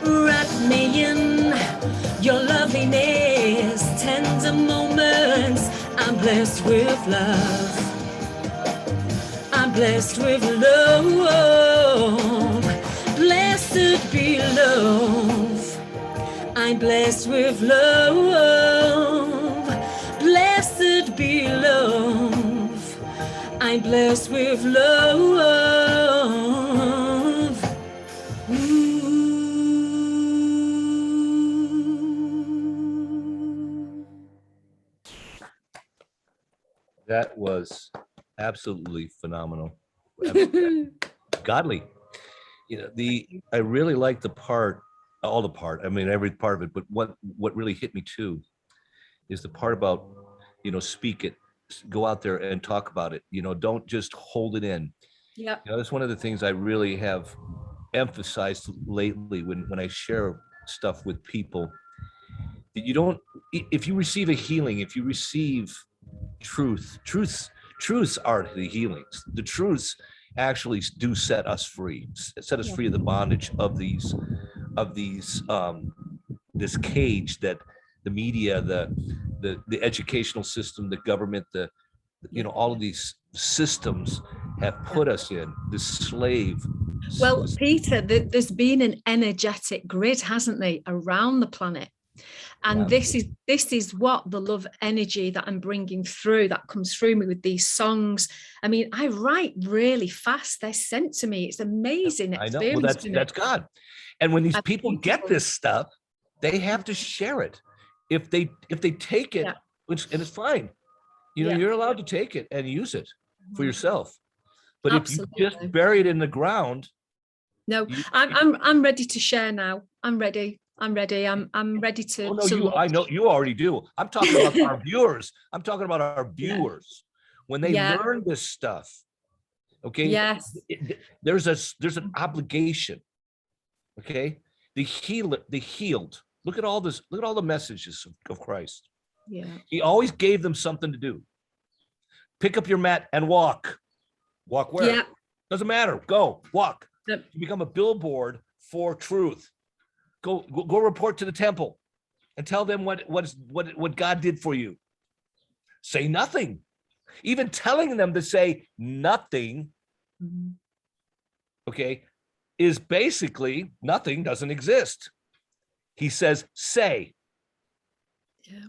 Speaker 2: Wrap me in your loveliness, tender moments. I'm blessed with love. I'm blessed with love. Blessed be love. I'm blessed with love. Blessed be love. I'm blessed with love.
Speaker 1: That was absolutely phenomenal. Godly. You know, I really like the part, all the part, I mean, every part of it, but what really hit me too is the part about, you know, speak it, go out there and talk about it, you know, don't just hold it in.
Speaker 2: Yeah.
Speaker 1: You know, that's one of the things I really have emphasized lately when I share stuff with people, that you don't, if you receive a healing, if you receive truths are the healings. The truths actually do set us free, set us free of the bondage of this cage that the media, the educational system, the government, you know, all of these systems have put us in, this slave.
Speaker 2: Well, Peter, there's been an energetic grid, hasn't there, around the planet? And this is what the love energy that I'm bringing through, that comes through me with these songs. I mean, I write really fast. They're sent to me. It's amazing.
Speaker 1: I know. Well, that's God. And when these people get this stuff, they have to share it. If they take it, and it's fine, you know, you're allowed to take it and use it for yourself. But Absolutely. If you just bury it in the ground,
Speaker 2: no, I'm ready to share now. I'm ready. I'm ready to.
Speaker 1: Oh, no, I know you already do. I'm talking about our viewers. I'm talking about our viewers when they learn this stuff. Okay.
Speaker 2: Yes.
Speaker 1: There's an obligation. Okay. The healed. Look at all this. Look at all the messages of Christ.
Speaker 2: Yeah.
Speaker 1: He always gave them something to do. Pick up your mat and walk. Walk where?
Speaker 2: Yeah.
Speaker 1: Doesn't matter. Go walk.
Speaker 2: Yep.
Speaker 1: You become a billboard for truth. Go report to the temple and tell them what God did for you. Say nothing. Even telling them to say nothing, okay, is basically nothing doesn't exist. He says, say.
Speaker 2: Yeah.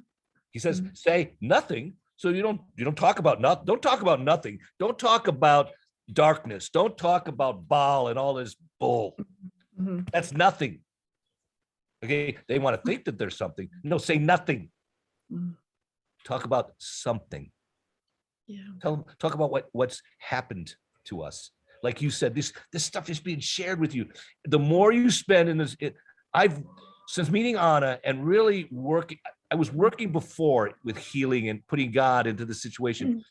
Speaker 1: He says, say nothing. So you don't talk about nothing. Don't talk about nothing. Don't talk about darkness. Don't talk about Baal and all this bull. That's nothing. Okay, they want to think that there's something. No, say nothing. Talk about something.
Speaker 2: Yeah.
Speaker 1: Talk about what's happened to us. Like you said, this stuff is being shared with you. The more you spend in this, I've since meeting Anna and really working. I was working before with healing and putting God into the situation,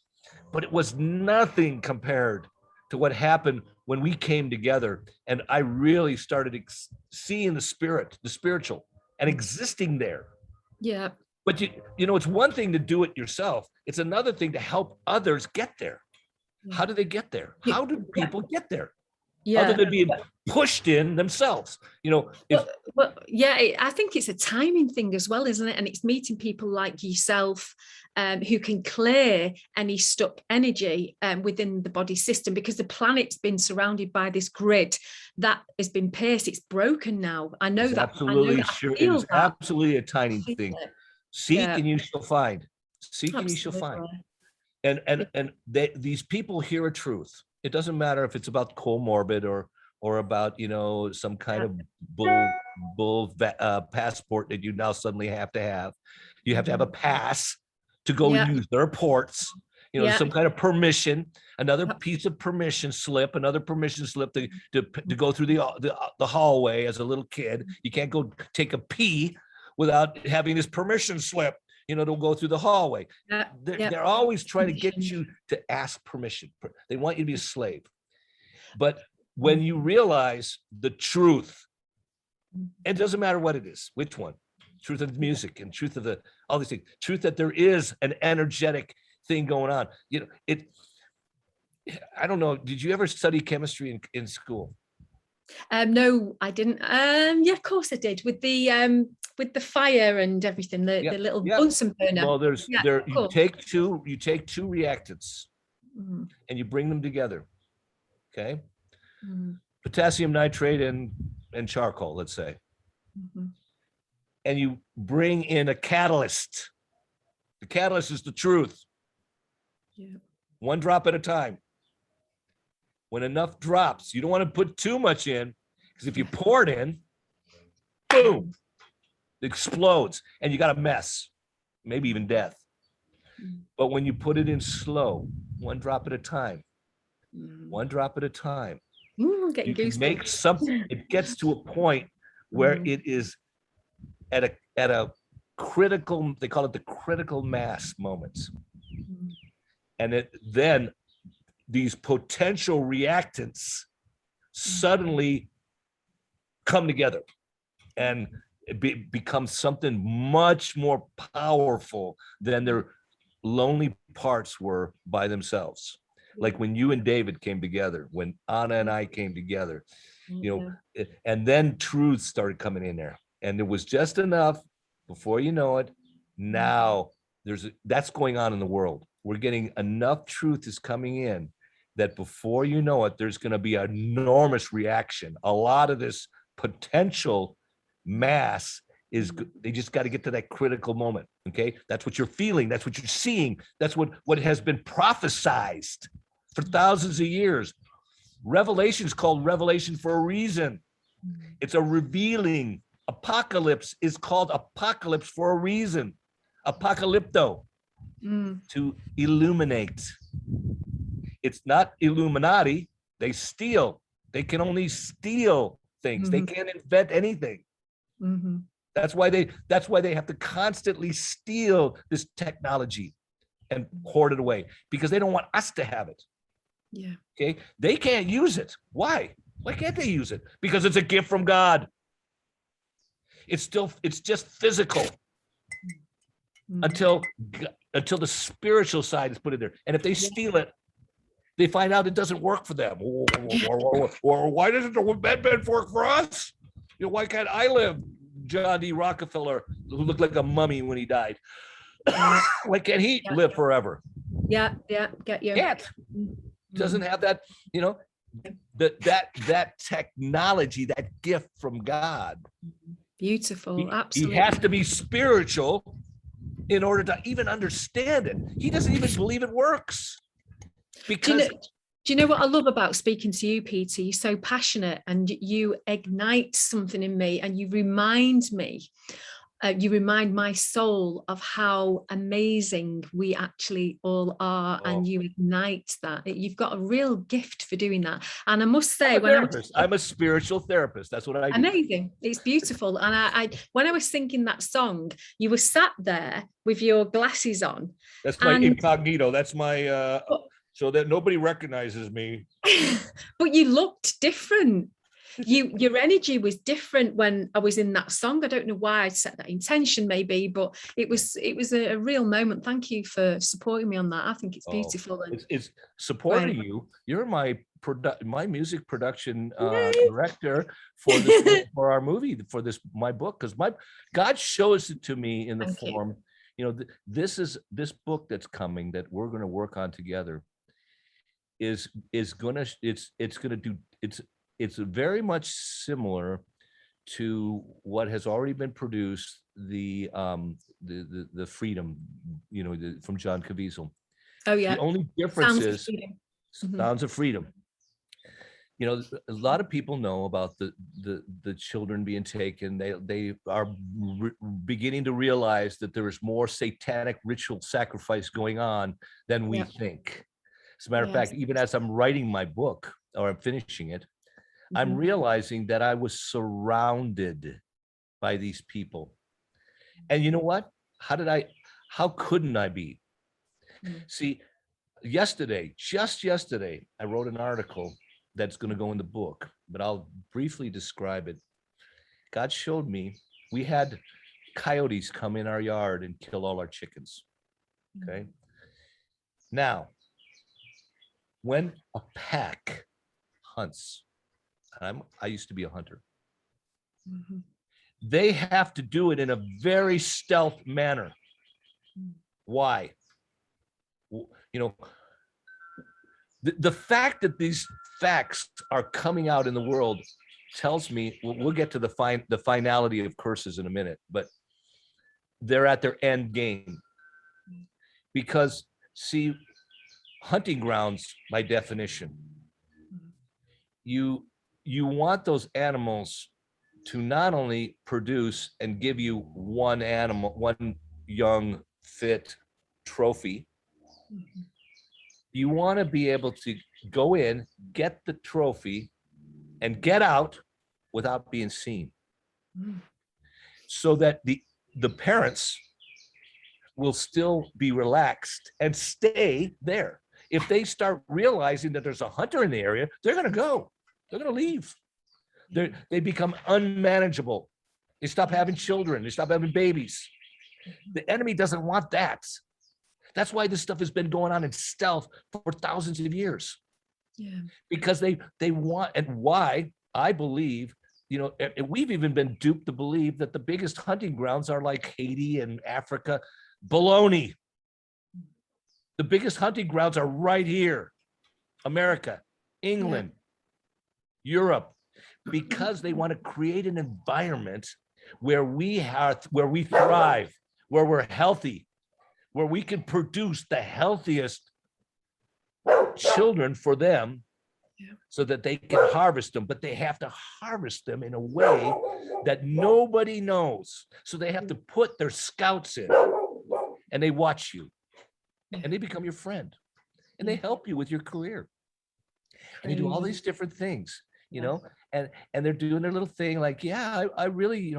Speaker 1: but it was nothing compared to what happened when we came together, and I really started seeing the spiritual, and existing there.
Speaker 2: Yeah.
Speaker 1: But you know, it's one thing to do it yourself. It's another thing to help others get there. How do they get there? How do people get there? Other than being pushed in themselves, you know.
Speaker 2: I think it's a timing thing as well, isn't it? And it's meeting people like yourself, who can clear any stuck energy within the body system, because the planet's been surrounded by this grid that has been pierced. It's broken now. I know that.
Speaker 1: Absolutely, sure. It is absolutely a tiny thing. Seek and you shall find. Seek and you shall find. And these people hear a truth. It doesn't matter if it's about comorbid or about, you know, some kind of bull passport that you now suddenly have to have. You have to have a pass to go use their ports, you know, some kind of permission, another piece of permission slip, another permission slip to go through the hallway as a little kid. You can't go take a pee without having this permission slip, you know, to go through the hallway. They're always trying to get you to ask permission. They want you to be a slave. But when you realize the truth, it doesn't matter what it is, which one, truth of music and truth of all these things, truth that there is an energetic thing going on. You know, I don't know. Did you ever study chemistry in school?
Speaker 2: No, I didn't. Yeah, of course I did. With the fire and everything, the little Bunsen burner.
Speaker 1: Well, you take two reactants and you bring them together. Okay. Potassium nitrate and charcoal, let's say. And you bring in a catalyst. The catalyst is the truth. One drop at a time. When enough drops, you don't want to put too much in, because if you pour it in, boom, it explodes and you got a mess, maybe even death. But when you put it in slow, one drop at a time, one drop at a time, you can make something. It gets to a point where it is at a critical, they call it the critical mass moments. And then these potential reactants suddenly come together and it becomes something much more powerful than their lonely parts were by themselves. Like when you and David came together, when Anna and I came together, you know, and then truth started coming in there, and it was just enough before you know it. Now that's going on in the world. We're getting enough truth is coming in that before you know it, there's going to be an enormous reaction. A lot of this potential mass they just got to get to that critical moment. Okay. That's what you're feeling. That's what you're seeing. That's what has been prophesized for thousands of years. Revelation is called revelation for a reason. It's a revealing. Apocalypse is called apocalypse for a reason. Apocalypto, to illuminate. It's not Illuminati. They steal. They can only steal things. They can't invent anything. That's why they have to constantly steal this technology and hoard it away, because they don't want us to have it. Okay. They can't use it. Why? Why can't they use it? Because it's a gift from God. It's just physical until the spiritual side is put in there. And if they steal it, they find out it doesn't work for them. Or why doesn't the med work for us? You know, why can't I live? John D. Rockefeller, who looked like a mummy when he died. Why can't he live forever?
Speaker 2: Get you.
Speaker 1: Can't. Doesn't have that, you know, that technology, that gift from God.
Speaker 2: Beautiful. Absolutely.
Speaker 1: He has to be spiritual in order to even understand it. He doesn't even believe it works. Because
Speaker 2: do you know what I love about speaking to you, Peter? You're so passionate and you ignite something in me, and you remind me, you remind my soul of how amazing we actually all are, and you ignite that. You've got a real gift for doing that. And I must say,
Speaker 1: I'm a spiritual therapist. That's what I do.
Speaker 2: Amazing. It's beautiful. And I when I was singing that song, you were sat there with your glasses on.
Speaker 1: That's my incognito. That's my so that nobody recognizes me.
Speaker 2: But you looked different. Your energy was different when I was in that song. I don't know why I set that intention, maybe, but it was a real moment. Thank you for supporting me on that. I think it's beautiful. And
Speaker 1: It's supporting
Speaker 2: right.
Speaker 1: you. You're my music production
Speaker 2: Yay.
Speaker 1: director for this, for our movie, for this my book, because God shows it to me in the
Speaker 2: Thank you.
Speaker 1: form. This book that's coming that we're going to work on together is gonna it's very much similar to what has already been produced, the Freedom, from John Caviezel.
Speaker 2: Oh yeah.
Speaker 1: The only difference
Speaker 2: Sounds of
Speaker 1: is
Speaker 2: freedom.
Speaker 1: Sounds of Freedom. A lot of people know about the children being taken. They are beginning to realize that there is more satanic ritual sacrifice going on than we think. As a matter of fact, even as I'm writing my book, or I'm finishing it, I'm realizing that I was surrounded by these people. And you know what? How couldn't I be? See, just yesterday, I wrote an article that's going to go in the book, but I'll briefly describe it. God showed me we had coyotes come in our yard and kill all our chickens. Okay. Now, when a pack hunts, I used to be a hunter. They have to do it in a very stealth manner. Why? The fact that these facts are coming out in the world tells me, we'll get to the finality of curses in a minute, but they're at their end game. Because, see, hunting grounds, by definition, you want those animals to not only produce and give you one young, fit trophy. You want to be able to go in, get the trophy, and get out without being seen, so that the parents will still be relaxed and stay there. If they start realizing that there's a hunter in the area, they're going to go. They're going to leave. They become unmanageable. They stop having children. They stop having babies. The enemy doesn't want that. That's why this stuff has been going on in stealth for thousands of years. Yeah. Because they want, and why I believe, we've even been duped to believe that the biggest hunting grounds are like Haiti and Africa. Baloney. The biggest hunting grounds are right here. America, England, Europe, because they want to create an environment where we thrive, where we're healthy, where we can produce the healthiest children for them, so that they can harvest them. But they have to harvest them in a way that nobody knows. So they have to put their scouts in, and they watch you, and they become your friend, and they help you with your career. And they do all these different things, and they're doing their little thing like, I really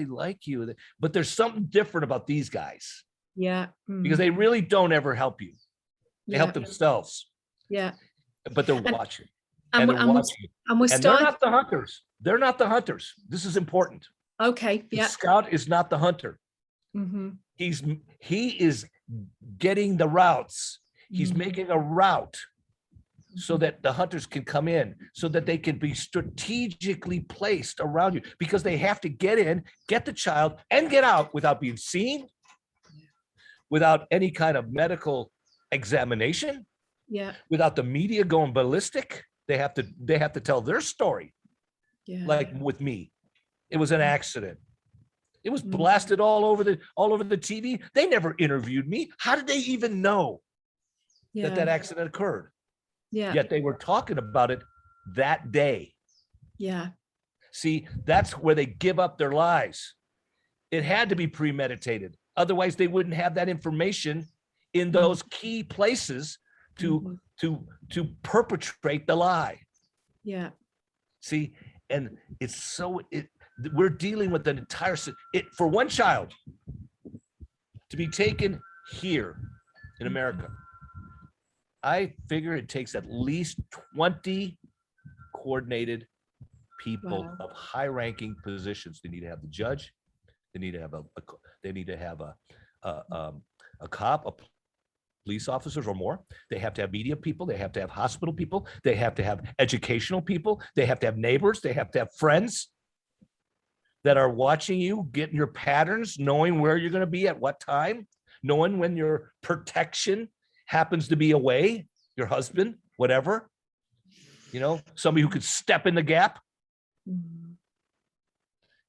Speaker 1: like you. But there's something different about these guys. Yeah. Because they really don't ever help you. They help themselves. Yeah. But they're watching. And they're watching. And they're not the hunters. They're not the hunters. This is important. Okay. Yeah. The scout is not the hunter. He is getting the routes. He's making a route so that the hunters can come in, so that they can be strategically placed around you, because they have to get in, get the child, and get out without being seen, without any kind of medical examination, without the media going ballistic. They have to tell their story. Like with me, it was an accident. It was blasted all over the TV. They never interviewed me. How did they even know that accident occurred? Yet they were talking about it that day. See, that's where they give up their lives. It had to be premeditated. Otherwise, they wouldn't have that information in those key places to perpetrate the lie. See, and we're dealing with an entire, for one child to be taken here in America, I figure it takes at least 20 coordinated people
Speaker 2: Wow.
Speaker 1: of high-ranking positions. They need to have the judge. They need to have they need to have a cop, a police officers or more. They have to have media people. They have to have hospital people. They have to have educational people. They have to have neighbors. They have to have friends that are watching you, getting your patterns, knowing where you're going to be at what time, knowing when your protection happens to be away, your husband, whatever. You know, somebody who could step in the gap.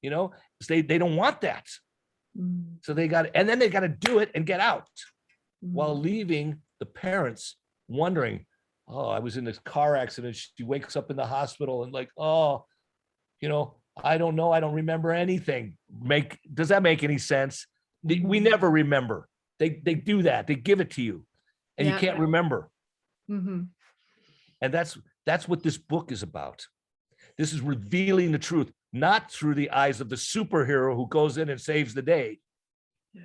Speaker 1: You know, they don't want that. So they got, and then they got to do it and get out while leaving the parents wondering, oh, I was in this car accident. She wakes up in the hospital and like, oh, you know, I don't know. I don't remember anything. Does that make any sense? We never remember. They do that. They give it to you and you can't remember. And that's what this book is about. This is revealing the truth, not through the eyes of the superhero who goes in and saves the day,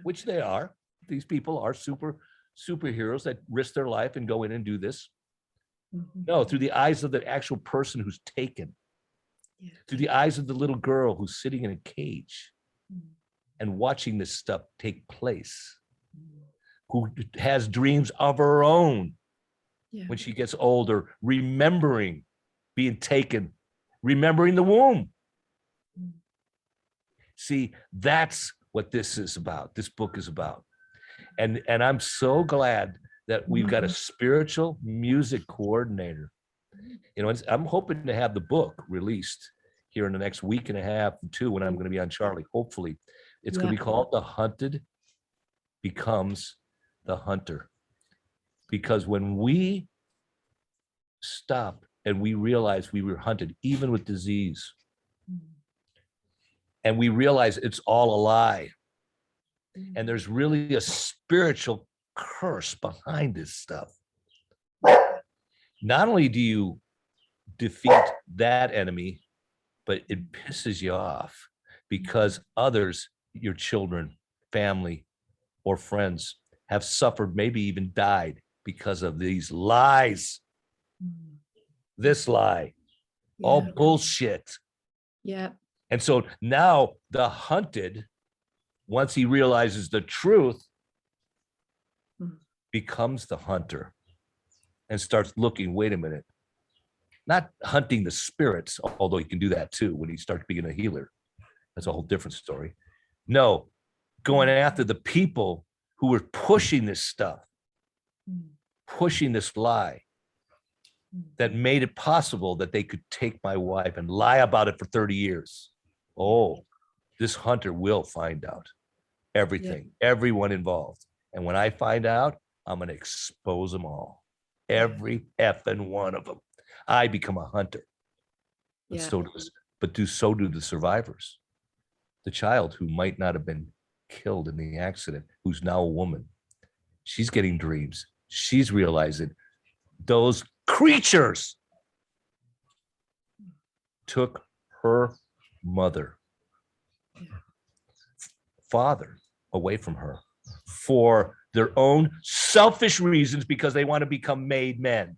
Speaker 1: which they are. These people are superheroes that risk their life and go in and do this. No, through the eyes of the actual person who's taken, through the eyes of the little girl who's sitting in a cage and watching this stuff take place, who has dreams of her own when she gets older, remembering being taken, remembering the womb. See, that's what this is about. This book is about. And I'm so glad that we've got a spiritual music coordinator. You know, I'm hoping to have the book released here in the next week and a half, 2, when I'm going to be on Charlie. Hopefully, it's going to be called The Hunted Becomes the Hunter. Because when we stopped and we realized we were hunted, even with disease, and we realize it's all a lie, and there's really a spiritual curse behind this stuff. Not only do you defeat that enemy, but it pisses you off because others, your children, family, or friends have suffered, maybe even died because of these lies. This lie, all bullshit.
Speaker 2: Yeah.
Speaker 1: And so now the hunted, once he realizes the truth, becomes the hunter and starts looking, wait a minute, not hunting the spirits, although he can do that too when he starts being a healer. That's a whole different story. No, going after the people who were pushing this stuff, pushing this lie that made it possible that they could take my wife and lie about it for 30 years. Oh, this hunter will find out everything, everyone involved. And when I find out, I'm going to expose them all. Every effing one of them. I become a hunter. But so do the survivors. The child who might not have been killed in the accident, who's now a woman. She's getting dreams. She's realizing those creatures took her mother, father away from her for their own selfish reasons because they want to become made men.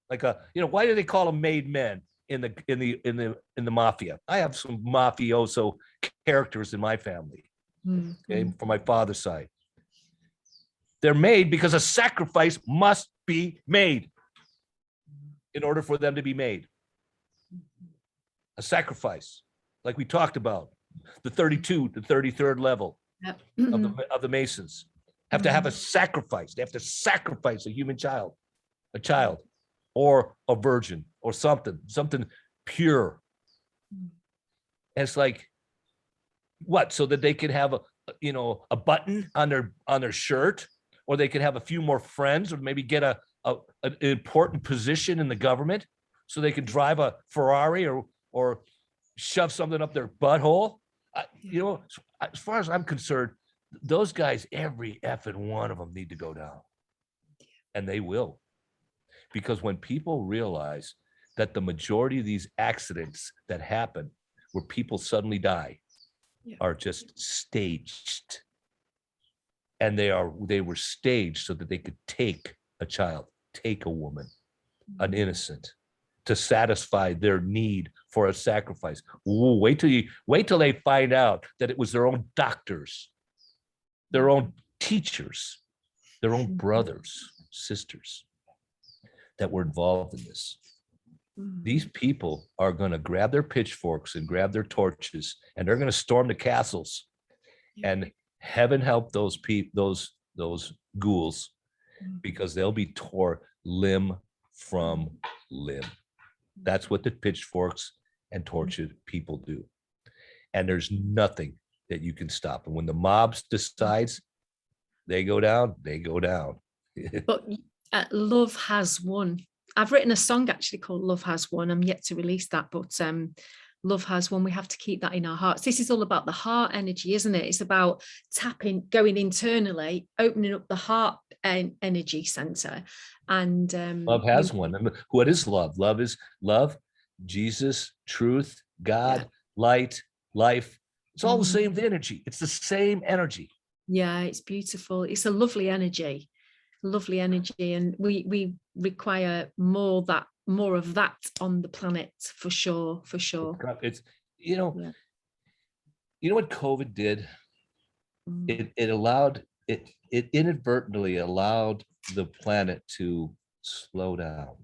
Speaker 1: Like why do they call them made men in the mafia? I have some mafioso characters in my family, okay, from my father's side. They're made because a sacrifice must be made in order for them to be made. A sacrifice, like we talked about, the 32 to 33rd level of the Masons have to have a sacrifice. They have to sacrifice a human child, or a virgin, or something pure. And it's like, what? So that they can have a button on their shirt, or they could have a few more friends, or maybe get an important position in the government, so they could drive a Ferrari or shove something up their butthole. As far as I'm concerned, those guys, every effing one of them, need to go down, and they will, because when people realize that the majority of these accidents that happen, where people suddenly die, are just staged. And they were staged so that they could take a child, take a woman, an innocent, to satisfy their need for a sacrifice. Ooh, wait till they find out that it was their own doctors, their own teachers, their own brothers, sisters that were involved in this. These people are going to grab their pitchforks and grab their torches, and they're going to storm the castles. And heaven help those people, those ghouls, because they'll be tore limb from limb. That's what the pitchforks and tortured people do. And there's nothing that you can stop. And when the mobs decides they go down, they go down.
Speaker 2: But love has won. I've written a song actually called Love Has Won. I'm yet to release that, but love has won. We have to keep that in our hearts. This is all about the heart energy, isn't it? It's about going internally, opening up the heart energy center. And
Speaker 1: love has won. I mean, what is love? Love is love, Jesus, truth, God, light, life. It's all the same energy. It's the same energy.
Speaker 2: Yeah, it's beautiful. It's a lovely energy, and we require more of that on the planet, for sure.
Speaker 1: It's you know what COVID did? It inadvertently allowed the planet to slow down.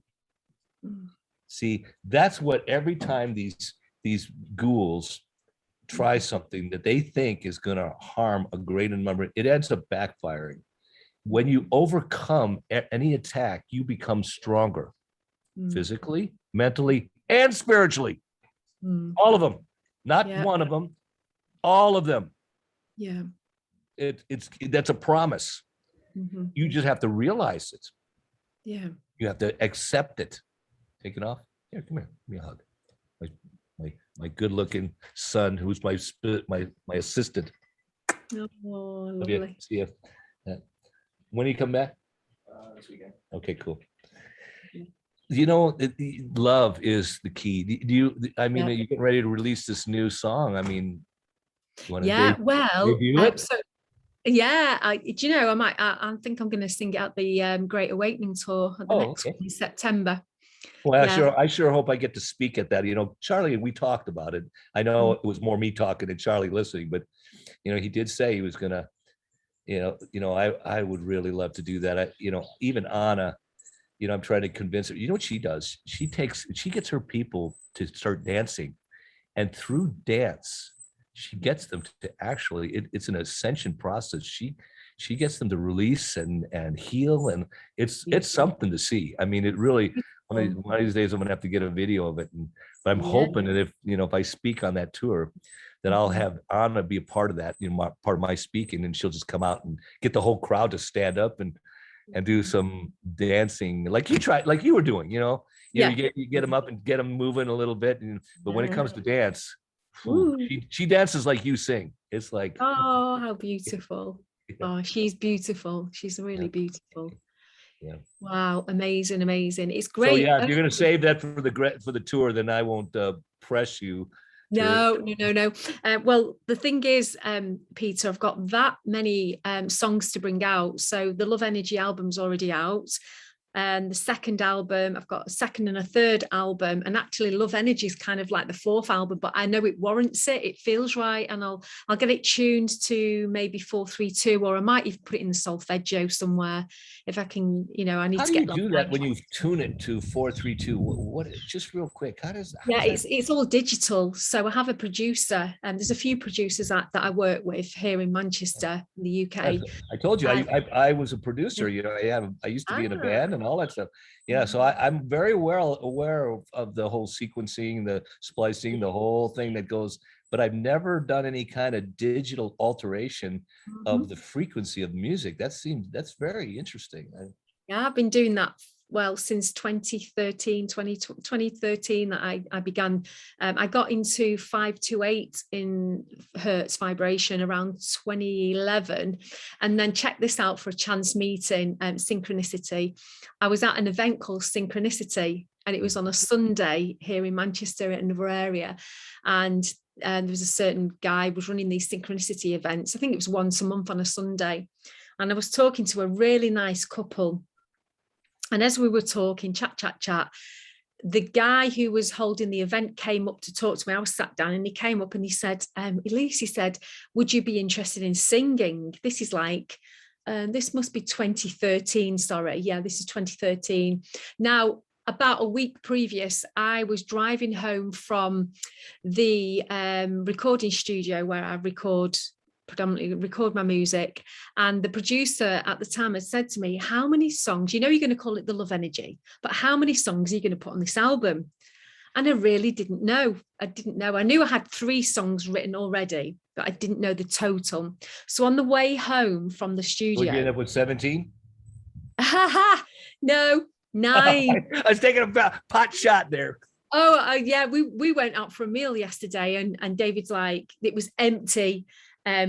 Speaker 1: See, that's what every time these ghouls try something that they think is going to harm a greater number, it ends up backfiring. When you overcome any attack, you become stronger physically, mentally, and spiritually. All of them, not one of them, all of them.
Speaker 2: Yeah.
Speaker 1: That's a promise. You just have to realize it.
Speaker 2: Yeah.
Speaker 1: You have to accept it. Take it off. Here, come here. Give me a hug. My good-looking son, who's my assistant.
Speaker 2: Oh, lovely.
Speaker 1: See you. When do you come back? This weekend. Okay, cool. Love is the key. You're getting ready to release this new song. I mean, you want to debut it?
Speaker 2: I think I'm going to sing it at the Great Awakening tour at the next one in September.
Speaker 1: Well, I sure hope I get to speak at that. Charlie, we talked about it. I know it was more me talking than Charlie listening, but he did say he was gonna. I would really love to do that. Even Anna, I'm trying to convince her. You know what she does? She gets her people to start dancing, and through dance, she gets them to actually. It's an ascension process. She gets them to release and heal, and it's something to see. I mean, it really. One of these days, I'm gonna have to get a video of it, but I'm hoping that if I speak on that tour, that I'll have Anna be a part of that, part of my speaking, and she'll just come out and get the whole crowd to stand up and do some dancing, like you were doing. You get them up and get them moving a little bit, but when it comes to dance, she dances like you sing. It's like,
Speaker 2: oh, how beautiful! Oh, she's beautiful. She's really beautiful.
Speaker 1: Yeah.
Speaker 2: Wow, amazing. It's great.
Speaker 1: So if you're going to save that for the tour, then I won't press you.
Speaker 2: No. Well, the thing is, Peter, I've got that many songs to bring out. So the Love Energy album's already out. And the second album, I've got a second and a third album, and actually Love Energy is kind of like the fourth album, but I know it warrants it. It feels right, and I'll get it tuned to maybe 432, or I might even put it in the solfeggio somewhere if I can. I need to get.
Speaker 1: How do you do that when you tune it to 432? What? Just real quick, how does?
Speaker 2: It's all digital. So I have a producer, and there's a few producers that I work with here in Manchester, in the UK.
Speaker 1: I told you, I was a producer. I used to be in a band and all that stuff. Yeah, so I'm very well aware of the whole sequencing, the splicing, the whole thing that goes, but I've never done any kind of digital alteration of the frequency of music. That's very interesting.
Speaker 2: I've been doing that since 2013 that I began. I got into 528 in hertz vibration around 2011, and then check this out for a chance meeting, Synchronicity. I was at an event called Synchronicity, and it was on a Sunday here in Manchester at another area, and there was a certain guy was running these Synchronicity events. I think it was once a month on a Sunday, and I was talking to a really nice couple. And as we were talking, chat, the guy who was holding the event came up to talk to me. I was sat down and he came up and he said, Elyse, he said, would you be interested in singing? This is like, this must be 2013, sorry. Yeah, this is 2013. Now, about a week previous, I was driving home from the recording studio where I predominantly record my music, and the producer at the time had said to me, how many songs, you know, you're going to call it the Love Energy, but how many songs are you going to put on this album? And I really didn't know. I knew I had 3 songs written already, but I didn't know the total. So on the way home from the studio,
Speaker 1: Would you end up with 17?
Speaker 2: No, 9.
Speaker 1: I was taking a pot shot there.
Speaker 2: Oh, yeah, we went out for a meal yesterday, and David's like, it was empty.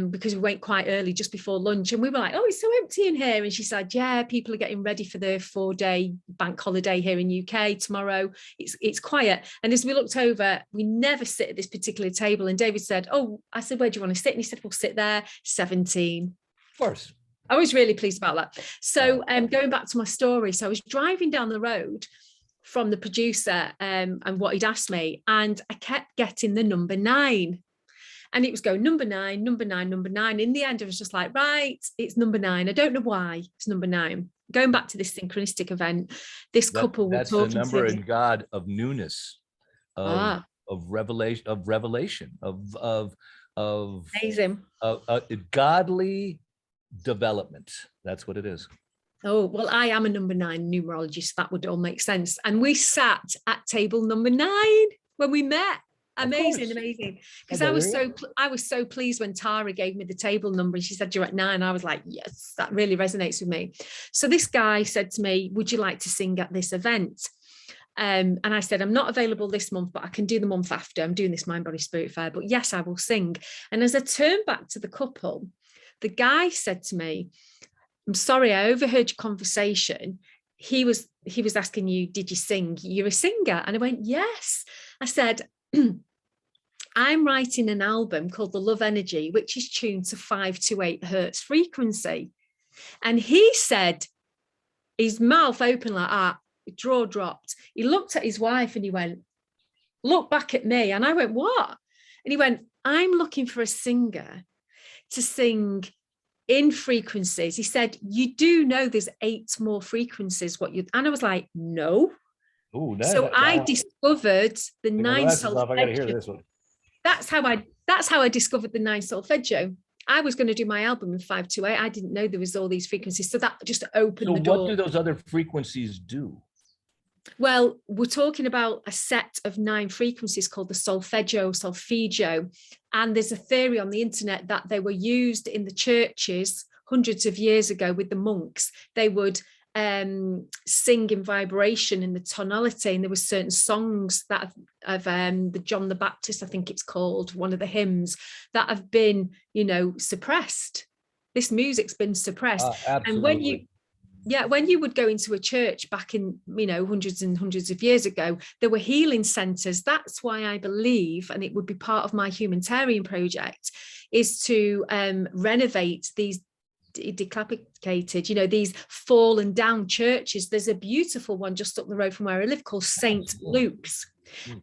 Speaker 2: Because we went quite early, just before lunch, and we were like, oh, it's so empty in here. And she said, yeah, people are getting ready for the 4-day bank holiday here in UK tomorrow. It's quiet. And as we looked over, we never sit at this particular table. And David said, oh, I said, where do you want to sit? And he said, we'll sit there. 17.
Speaker 1: Of course.
Speaker 2: I was really pleased about that. So going back to my story, so I was driving down the road from the producer and what he'd asked me, and I kept getting the number 9. And it was going number 9, number 9, number 9. In the end, I was just like, right, it's number 9. I don't know why it's number 9. Going back to this synchronistic event, this couple were talking.
Speaker 1: That's the number in God of newness, of revelation, of
Speaker 2: amazing,
Speaker 1: godly development. That's what it is.
Speaker 2: Oh, well, I am a number 9 numerologist. That would all make sense. And we sat at table number 9 when we met. Amazing. Because I was so pleased when Tara gave me the table number and she said, you're at 9. I was like, yes, that really resonates with me. So this guy said to me, would you like to sing at this event? And I said, I'm not available this month, but I can do the month after. I'm doing this Mind, Body, Spirit Fair, but yes, I will sing. And as I turned back to the couple, the guy said to me, I'm sorry, I overheard your conversation. He was asking you, did you sing? You're a singer. And I went, yes. I said, I'm writing an album called The Love Energy, which is tuned to 528 hertz frequency. And he said, his mouth open like that, jaw dropped. He looked at his wife and he went, look back at me. And I went, what? And he went, I'm looking for a singer to sing in frequencies. He said, you do know there's 8 more frequencies. And I was like, no.
Speaker 1: Ooh,
Speaker 2: I discovered the 9 solfeggio.
Speaker 1: I gotta hear this one.
Speaker 2: That's how I discovered the 9 solfeggio. I was going to do my album in 528. I didn't know there was all these frequencies. So that just opened the door.
Speaker 1: So what do those other frequencies do?
Speaker 2: Well, we're talking about a set of 9 frequencies called the solfeggio. And there's a theory on the internet that they were used in the churches hundreds of years ago with the monks. They would sing in vibration in the tonality, and there were certain songs that of the John the Baptist, I think it's called, one of the hymns, that have been, suppressed. This music's been suppressed. And when you would go into a church back in hundreds and hundreds of years ago, there were healing centers. That's why I believe, and it would be part of my humanitarian project, is to renovate these decapitated, these fallen down churches. There's a beautiful one just up the road from where I live called St. Luke's.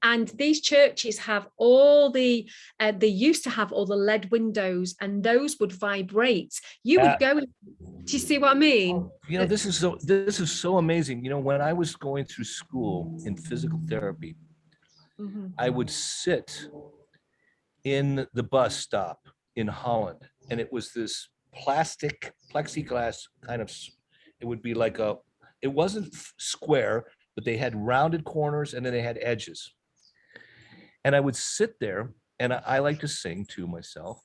Speaker 2: And these churches have all they used to have all the lead windows, and those would vibrate. You would go, do you see what I mean?
Speaker 1: This is so amazing. When I was going through school in physical therapy, I would sit in the bus stop in Holland, and it was this plastic plexiglass kind of, it would be like it wasn't square, but they had rounded corners and then they had edges. And I would sit there, and I like to sing to myself.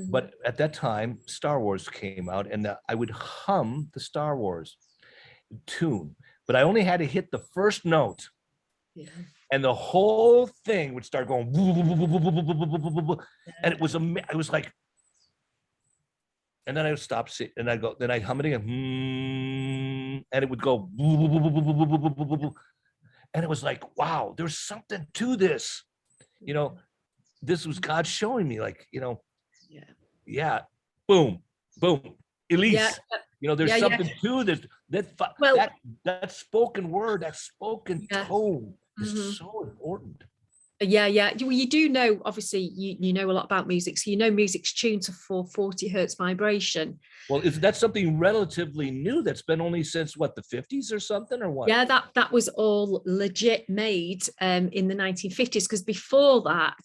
Speaker 1: But at that time, Star Wars came out, and I would hum the Star Wars tune, but I only had to hit the first note. Yeah. And the whole thing would start going, and it was like, and then I would stop, and I go, then I hum it again, and it would go, and it was like, wow, there's something to this, this was God showing me, like, yeah, boom, Elyse, You know, there's
Speaker 2: Yeah,
Speaker 1: something to this,
Speaker 2: Well,
Speaker 1: that spoken word, that spoken
Speaker 2: yeah.
Speaker 1: tone
Speaker 2: Mhm.
Speaker 1: is so important.
Speaker 2: Yeah, you do know, obviously, you know a lot about music, so you know music's tuned to 440 hertz vibration.
Speaker 1: Well, is that something relatively new that's been only since what, the 50s or something, or what?
Speaker 2: Yeah, that was all legit made in the 1950s, because before that,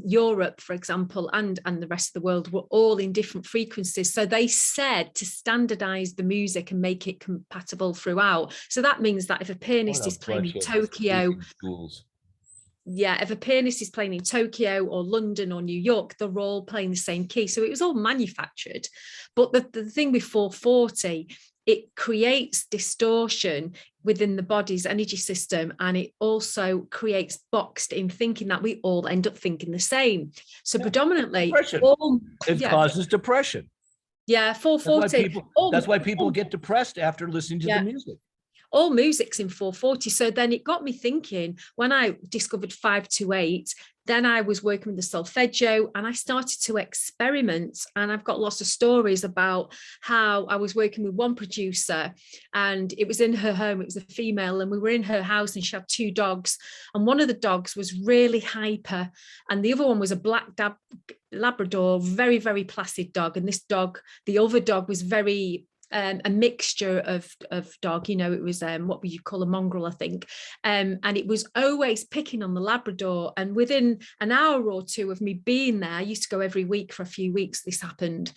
Speaker 2: Europe, for example, and the rest of the world were all in different frequencies. So they said to standardize the music and make it compatible throughout. So that means that if a pianist is playing in Tokyo,
Speaker 1: schools.
Speaker 2: yeah, if a pianist is playing in Tokyo or London or New York, they're all playing the same key. So it was all manufactured. But the thing with 440, it creates distortion within the body's energy system, and it also creates boxed in thinking that we all end up thinking the same. So predominantly,
Speaker 1: It causes depression.
Speaker 2: Yeah, 440.
Speaker 1: That's why people get depressed after listening to the music.
Speaker 2: All music's in 440. So then it got me thinking, when I discovered 528, then I was working with the solfeggio and I started to experiment. And I've got lots of stories about how I was working with one producer, and it was in her home, it was a female, and we were in her house and she had 2 dogs. And one of the dogs was really hyper, and the other one was a black Labrador, very, very placid dog. And this dog, the other dog, was very a mixture of dog, you know, it was what would you call a mongrel, I think, and it was always picking on the Labrador. And within an hour or two of me being there, I used to go every week for a few weeks, this happened.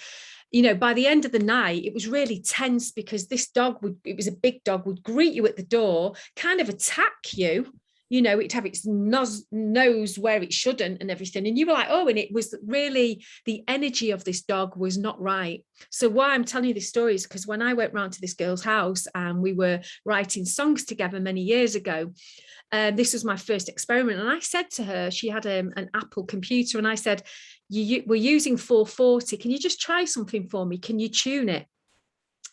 Speaker 2: You know, by the end of the night, it was really tense, because this dog it was a big dog, would greet you at the door, kind of attack you. You know, it'd have its nose where it shouldn't and everything. And you were like, oh, and it was really, the energy of this dog was not right. So why I'm telling you this story is because when I went round to this girl's house and we were writing songs together many years ago, this was my first experiment. And I said to her, she had an Apple computer, and I said, we're using 440. Can you just try something for me? Can you tune it?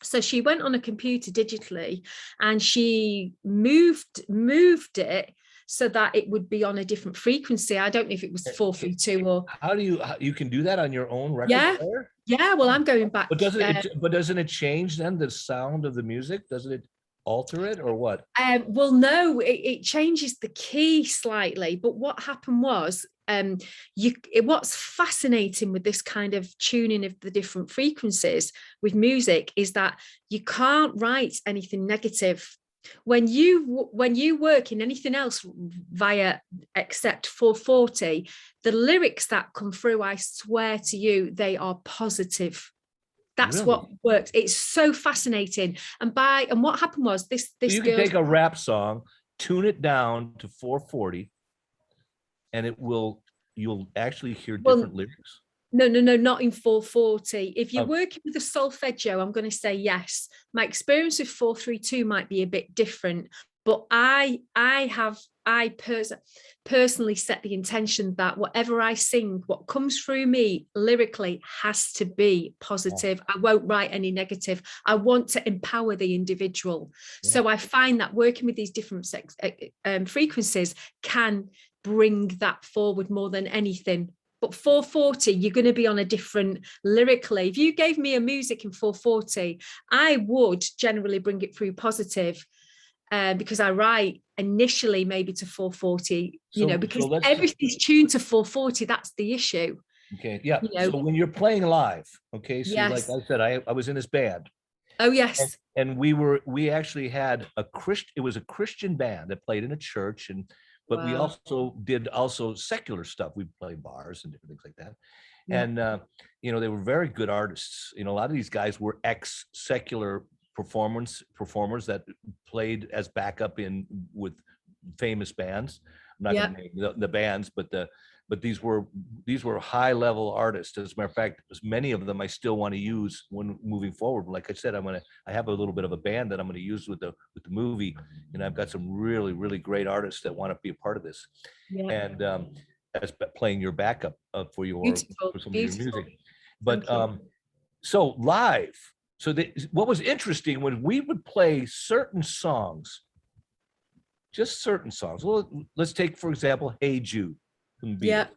Speaker 2: So she went on a computer digitally and she moved it so that it would be on a different frequency. I don't know if it was 432 or.
Speaker 1: How do you can do that on your own record player?
Speaker 2: Yeah. Well, I'm going back.
Speaker 1: But doesn't it change then the sound of the music? Doesn't it alter it, or what?
Speaker 2: Well, no, it changes the key slightly. But what happened was, what's fascinating with this kind of tuning of the different frequencies with music is that you can't write anything negative. When you work in anything else via except 440, the lyrics that come through, I swear to you, they are positive. That's really what works. It's so fascinating. And what happened was this
Speaker 1: you can take a rap song, tune it down to 440, and you'll actually hear different lyrics.
Speaker 2: No, not in 440. If you're working with a solfeggio, I'm going to say yes. My experience with 432 might be a bit different, but I personally set the intention that whatever I sing, what comes through me lyrically has to be positive. I won't write any negative. I want to empower the individual. Yeah. So I find that working with these different frequencies can bring that forward more than anything. But 440, you're going to be on a different lyrically. If you gave me a music in 440, I would generally bring it through positive, because I write initially maybe to 440, because everything's tuned to 440. That's the issue.
Speaker 1: Okay, yeah. So when you're playing live, okay, so yes. Like I said, I was in this band.
Speaker 2: Oh, yes.
Speaker 1: And we actually had it was a Christian band that played in a church, but we also did secular stuff. We played bars and different things like that. Yeah. And, they were very good artists. A lot of these guys were ex-secular performers that played as backup with famous bands. I'm not going to name the bands, but these were high-level artists. As a matter of fact, many of them I still want to use when moving forward. Like I said, I have a little bit of a band that I'm going to use with the movie, and I've got some really, really great artists that want to be a part of this. Yeah. And as playing your backup for some of your music. But so live. So what was interesting when we would play certain songs, just certain songs. Well, let's take, for example, Hey Jude. Yeah.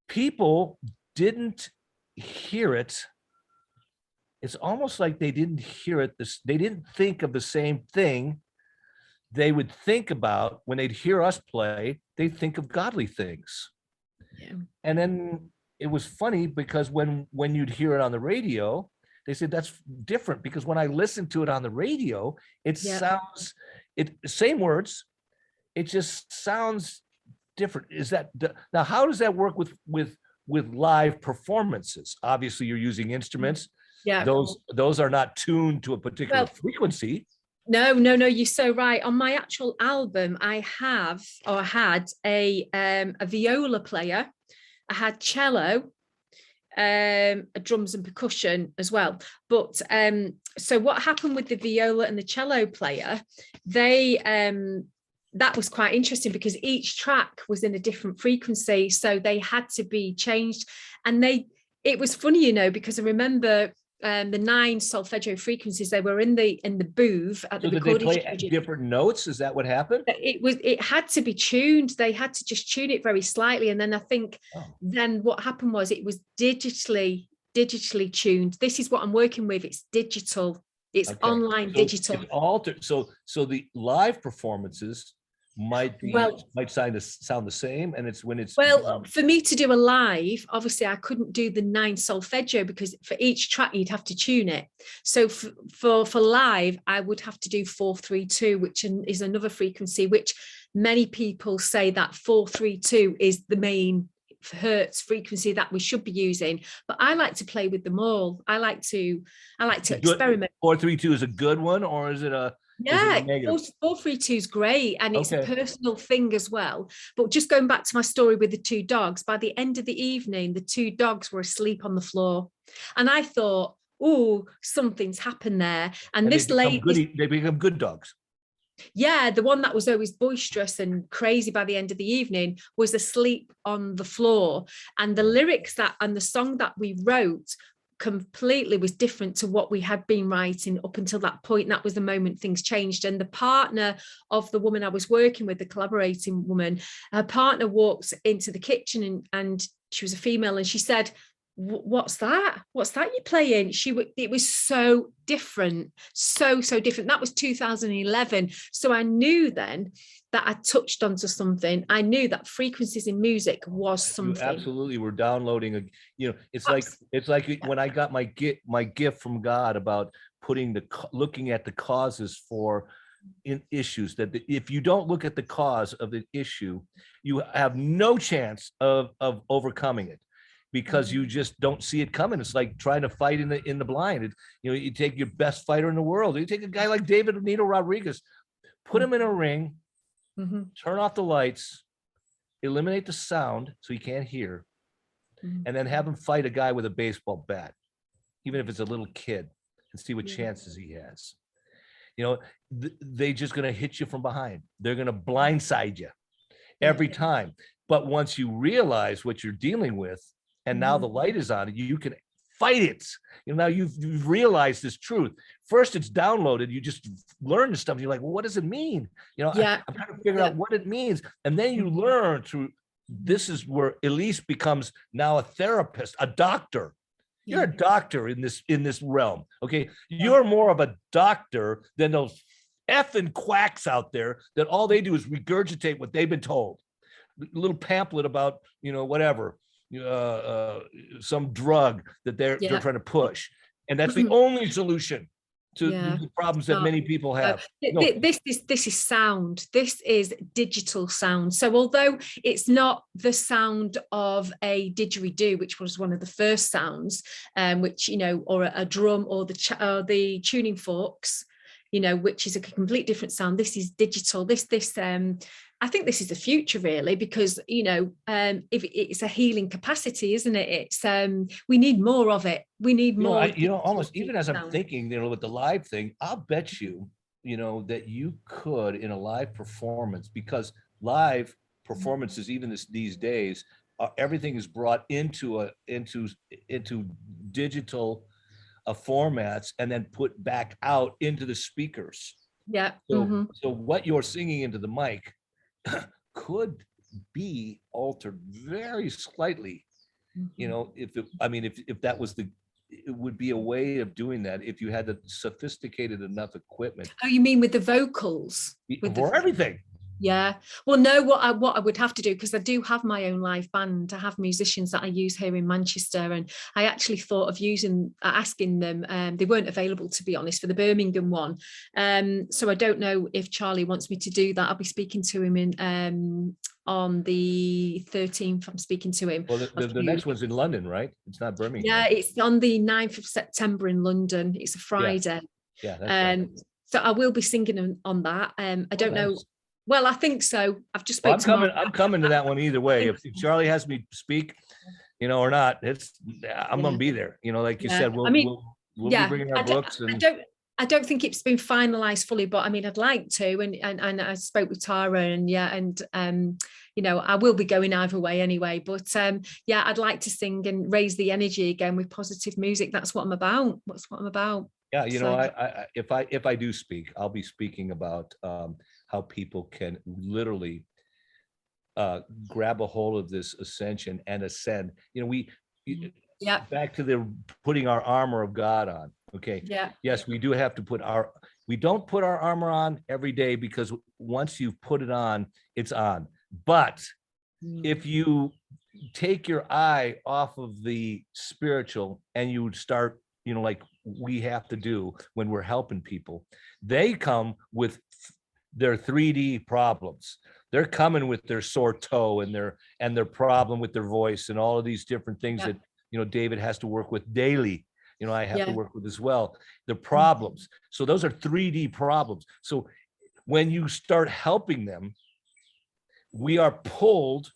Speaker 1: People didn't hear it it's almost like they didn't hear it. They didn't think of the same thing they would think about when they'd hear us play. They'd think of godly things.
Speaker 2: Yeah.
Speaker 1: And then it was funny because when you'd hear it on the radio, they said that's different, because when I listen to it on the radio, it sounds same words, it just sounds different. Is that now? How does that work with live performances? Obviously, you're using instruments.
Speaker 2: Yeah.
Speaker 1: Those are not tuned to a particular frequency.
Speaker 2: No, you're so right. On my actual album, I have or had a viola player. I had cello, a drums and percussion as well. But so what happened with the viola and the cello player, they that was quite interesting because each track was in a different frequency, so they had to be changed. And it was funny, you know, because I remember the 9 solfeggio frequencies, they were in the booth at the recording studio.
Speaker 1: Did they play different notes? Is that what happened?
Speaker 2: It had to be tuned. They had to just tune it very slightly. And then I think then what happened was it was digitally tuned. This is what I'm working with. It's digital. It's online digital.
Speaker 1: It's altered. So the live performances might sound the same, and it's when it's
Speaker 2: for me to do a live, obviously I couldn't do the 9 solfeggio because for each track you'd have to tune it. So for live I would have to do 432, which is another frequency, which many people say that 432 is the main hertz frequency that we should be using, but I like to play with them all. I like to experiment.
Speaker 1: 432 is a good one, or is it a
Speaker 2: 432 is great, and it's a personal thing as well. But just going back to my story with the 2 dogs, by the end of the evening the 2 dogs were asleep on the floor, and I thought, oh, something's happened there. And this lady,
Speaker 1: they become good dogs.
Speaker 2: Yeah, the one that was always boisterous and crazy by the end of the evening was asleep on the floor. And the lyrics and the song that we wrote completely was different to what we had been writing up until that point. That was the moment things changed. And the partner of the woman I was working with, the collaborating woman, her partner walked into the kitchen and she was a female, and she said, what's that you're playing? It was so different, so different. That was 2011. So I knew then that I touched onto something. I knew that frequencies in music was something.
Speaker 1: You absolutely were downloading it's like when I got my gift from God about looking at the causes for issues, that if you don't look at the cause of the issue, you have no chance of overcoming it, because you just don't see it coming. It's like trying to fight in the blind. You take your best fighter in the world. You take a guy like David Nino Rodriguez, put him in a ring, turn off the lights, eliminate the sound so he can't hear, and then have him fight a guy with a baseball bat, even if it's a little kid, and see what chances he has. They just going to hit you from behind. They're going to blindside you every time. But once you realize what you're dealing with, and now the light is on, you can fight it. Now you've realized this truth. First, it's downloaded. You just learn the stuff. You're like, well, what does it mean? I'm trying to figure out what it means. And then you learn through. This is where Elyse becomes now a therapist, a doctor. You're a doctor in this realm. Okay, you're more of a doctor than those effing quacks out there that all they do is regurgitate what they've been told. A little pamphlet about whatever. Some drug that they're trying to push, and that's the only solution to the problems that many people have.
Speaker 2: This is sound. This is digital sound. So although it's not the sound of a didgeridoo, which was one of the first sounds, which or a drum or the tuning forks, which is a complete different sound. This is digital. I think this is the future, really, because if it's a healing capacity, isn't it? It's we need more of it. We need more.
Speaker 1: Almost even as I'm thinking, with the live thing, I'll bet you, that you could in a live performance, because live performances, even these days, everything is brought into digital formats and then put back out into the speakers.
Speaker 2: Yeah.
Speaker 1: So what you're singing into the mic could be altered very slightly, if that was it would be a way of doing that if you had the sophisticated enough equipment
Speaker 2: Oh, you mean with the vocals?
Speaker 1: for everything.
Speaker 2: Yeah. Well, no, what I would have to do, because I do have my own live band. I have musicians that I use here in Manchester, and I actually thought of asking them. They weren't available, to be honest, for the Birmingham one. So I don't know if Charlie wants me to do that. I'll be speaking to him on the 13th. I'm speaking to him.
Speaker 1: Well, the next one's in London, right? It's not Birmingham.
Speaker 2: Yeah, it's on the 9th of September in London. It's a Friday.
Speaker 1: Yeah, that's right.
Speaker 2: So I will be singing on that. I don't know. Well, I think so. I've just spoken
Speaker 1: to Mark. I'm coming to that one either way. If Charlie has me speak, or not, I'm going to be there. Like you said, we'll be bringing our books. I don't think it's been finalized fully, but I mean, I'd like to. And I spoke with Tara, I will be going either way anyway. But I'd like to sing and raise the energy again with positive music. That's what I'm about. That's what I'm about. Yeah, if I do speak, I'll be speaking about how people can literally grab a hold of this ascension and ascend. Back to the putting our armor of God on. Okay.
Speaker 2: Yeah.
Speaker 1: Yes, we do have to we don't put our armor on every day, because once you've put it on, it's on. But if you take your eye off of the spiritual and you start, like we have to do when we're helping people, they come with their 3D problems. They're coming with their sore toe and their problem with their voice and all of these different things that, David has to work with daily. I have to work with as well, the problems. So those are 3D problems. So when you start helping them, we are pulled,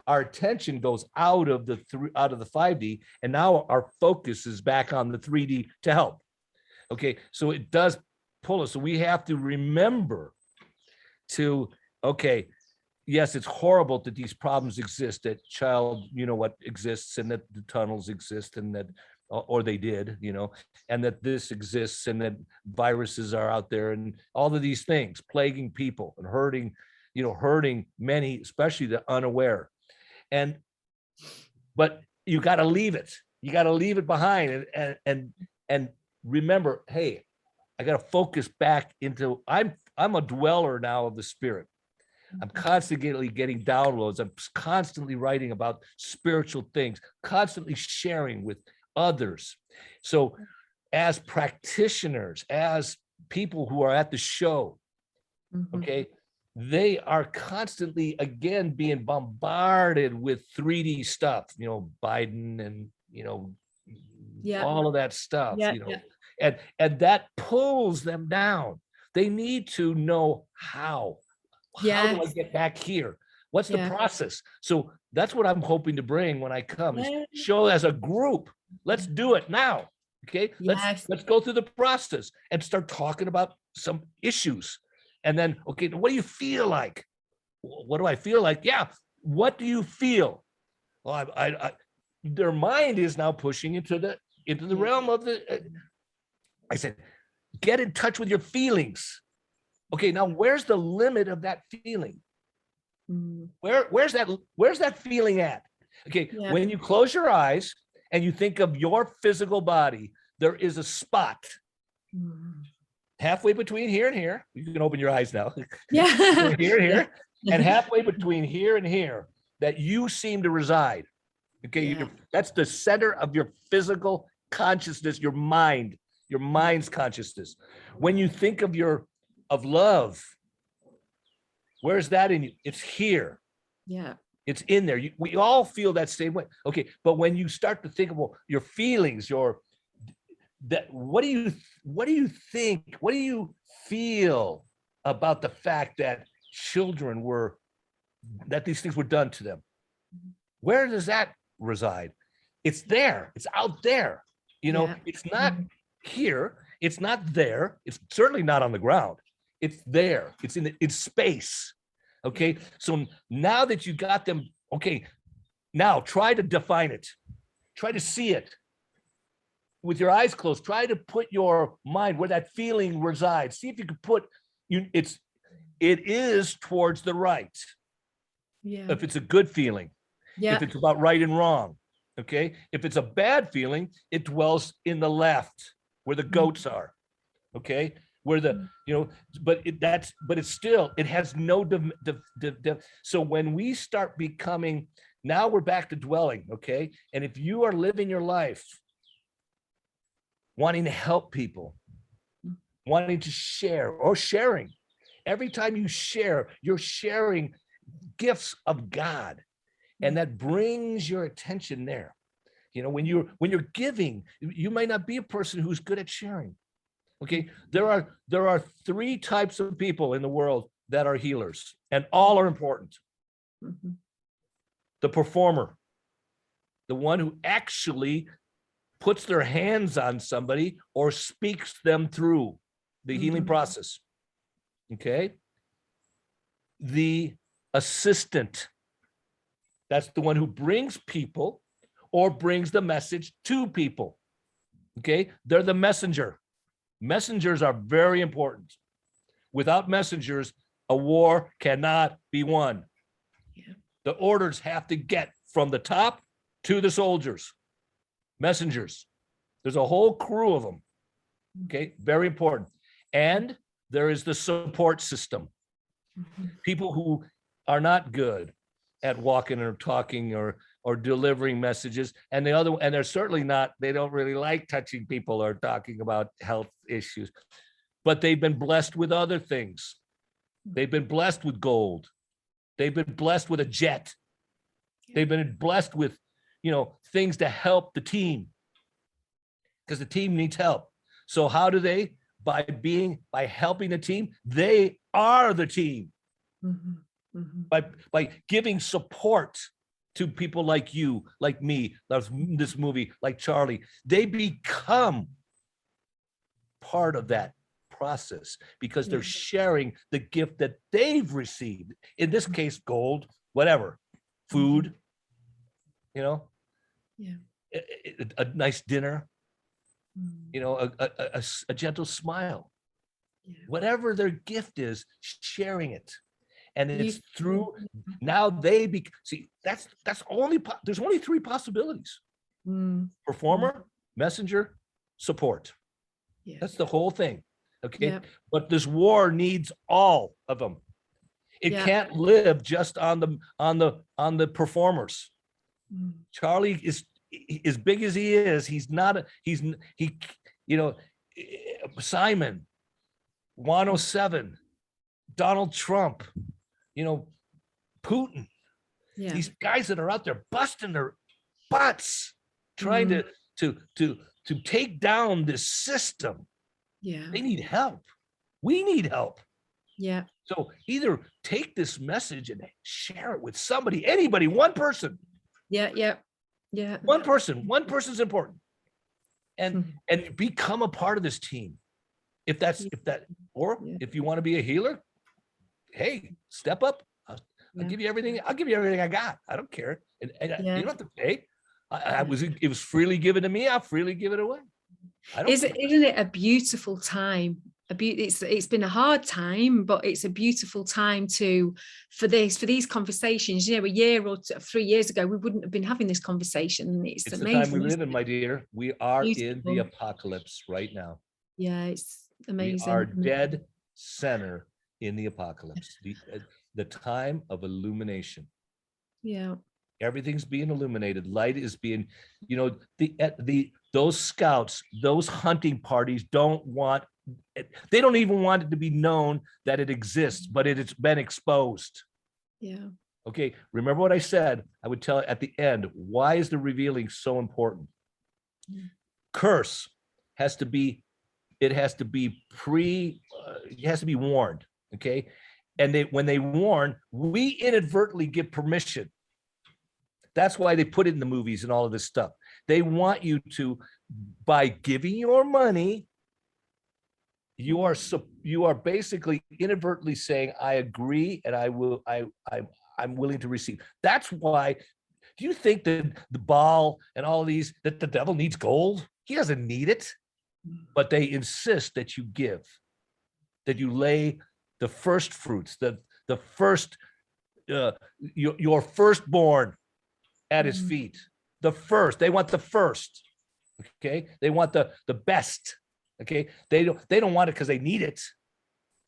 Speaker 1: our attention goes out of the 5D, and now our focus is back on the 3D to help. Okay, so it does pull us. So we have to remember to, yes, it's horrible that these problems exist, that child, exists, and that the tunnels exist, and that, or they did, and that this exists, and that viruses are out there, and all of these things plaguing people and hurting many, especially the unaware. But you got to leave it. You got to leave it behind and remember, hey, I got to focus back into, I'm a dweller now of the spirit. I'm constantly getting downloads. I'm constantly writing about spiritual things, constantly sharing with others. So as practitioners, as people who are at the show, they are constantly, again, being bombarded with 3D stuff, Biden and, all of that stuff, and that pulls them down. They need to know how do I get back here? What's the process? So that's what I'm hoping to bring when I come, is show as a group. Let's do it now. Okay. Let's go through the process and start talking about some issues. And then, okay, what do you feel like? What do I feel like? Yeah. What do you feel? Well, their mind is now pushing into the realm of the, I said, get in touch with your feelings. Okay, now where's the limit of that feeling? Where's that feeling at? Okay, when you close your eyes and you think of your physical body, there is a spot halfway between here and here. You can open your eyes now. Here and here, and halfway between here and here that you seem to reside. Okay, that's the center of your physical consciousness, your mind's consciousness. When you think of love, where's that in you? It's here. Yeah. It's in there. We all feel that same way. Okay, but when you start to think of your feelings, what do you think? What do you feel about the fact that that these things were done to them? Where does that reside? It's there. It's out there. It's not here. It's not there. It's certainly not on the ground. It's there. It's space. Okay. So now that you got them, okay, now try to define it. Try to see it with your eyes closed. Try to put your mind where that feeling resides. See if you can it is towards the right. Yeah. If it's a good feeling. Yeah. If it's about right and wrong. Okay. If it's a bad feeling, it dwells in the left where the goats are. Okay. Where the, but it's still, it has no, so when we start becoming, now we're back to dwelling. Okay. And if you are living your life wanting to help people, wanting to share or sharing, every time you share, you're sharing gifts of God. And that brings your attention there. When you're giving, you might not be a person who's good at sharing. Okay, there are 3 types of people in the world that are healers, and all are important. The performer, the one who actually puts their hands on somebody or speaks them through the healing process. Okay, the assistant, that's the one who brings people or brings the message to people. Okay, they're the messenger. Messengers are very important. Without messengers, a war cannot be won. Yeah. The orders have to get from the top to the soldiers. Messengers. There's a whole crew of them. Okay, very important. And there is the support system. People who are not good at walking or talking or delivering messages, and they're certainly not, they don't really like touching people or talking about health issues, but they've been blessed with other things. They've been blessed with gold. They've been blessed with a jet. They've been blessed with, things to help the team, because the team needs help. So how do they? By helping the team, they are the team. By giving support to people like you, like me, this movie, like Charlie, they become part of that process because they're sharing the gift that they've received. In this case, gold, whatever, food, a nice dinner, a gentle smile, whatever their gift is, sharing it. And it's through, now they see, there's only 3 possibilities. Performer, messenger, support. That's the whole thing. Okay. But this war needs all of them. It can't live just on the performers. Charlie is as big as he is. He's not Simon, 107, Donald Trump, Putin, these guys that are out there busting their butts, trying to take down this system. They need help. We need help. So either take this message and share it with somebody, anybody, one person. One person's important. And become a part of this team. If you want to be a healer, hey, step up. I'll give you everything. I'll give you everything I got. I don't care. And you don't have to pay. It was freely given to me. I'll freely give it away.
Speaker 2: Isn't it a beautiful time? It's been a hard time, but it's a beautiful time for these conversations. A year or 3 years ago, we wouldn't have been having this conversation. It's amazing.
Speaker 1: The time we live in, my dear. We are in the apocalypse right now.
Speaker 2: Yeah, it's amazing.
Speaker 1: We are dead center in the apocalypse, the time of illumination. Everything's being illuminated. Light is being, those scouts, those hunting parties they don't even want it to be known that it exists, but it's been exposed. Okay, remember what I said? I would tell at the end, why is the revealing so important? Curse has to be warned. Okay, and when they warn, we inadvertently give permission. That's why they put it in the movies and all of this stuff. They want you to, by giving your money, you are basically inadvertently saying, I agree, and I'm willing to receive. That's why. Do you think that the Baal and all of these, that the devil needs gold? He doesn't need it, but they insist that you give, that you lay the first fruits, the first, your firstborn at his feet. the first. They want the first. Okay. They want the best. Okay. They don't want it because they need it.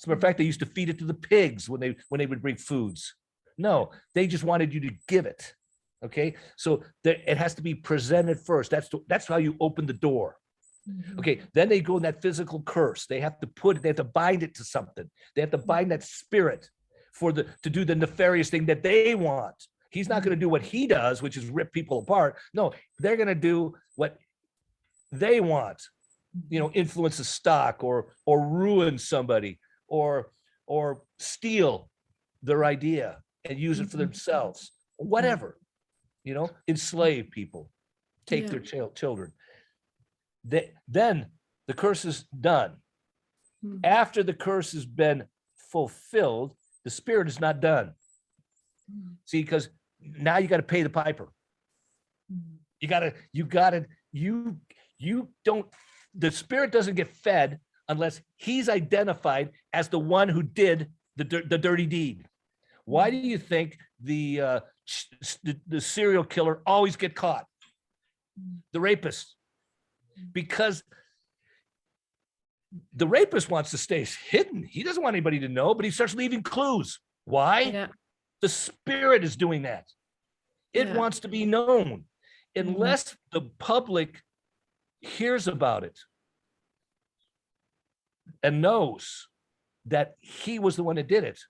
Speaker 1: As a matter of fact, they used to feed it to the pigs when they would bring foods. No, they just wanted you to give it. Okay. So it has to be presented first. That's how you open the door. Okay. Then they go in that physical curse. They have to bind it to something. They have to bind that spirit to do the nefarious thing that they want. He's not going to do what he does, which is rip people apart. No, they're going to do what they want, influence the stock or ruin somebody or steal their idea and use it for themselves, whatever, enslave people, take their children. Then the curse is done. After the curse has been fulfilled, the spirit is not done. See, because now you got to pay the piper. The spirit doesn't get fed unless he's identified as the one who did the dirty deed. Why do you think the serial killer always get caught? The rapist? Because the rapist wants to stay hidden. He doesn't want anybody to know, but he starts leaving clues. Why?
Speaker 2: Yeah.
Speaker 1: The spirit is doing that. It wants to be known. Unless the public hears about it and knows that he was the one that did it,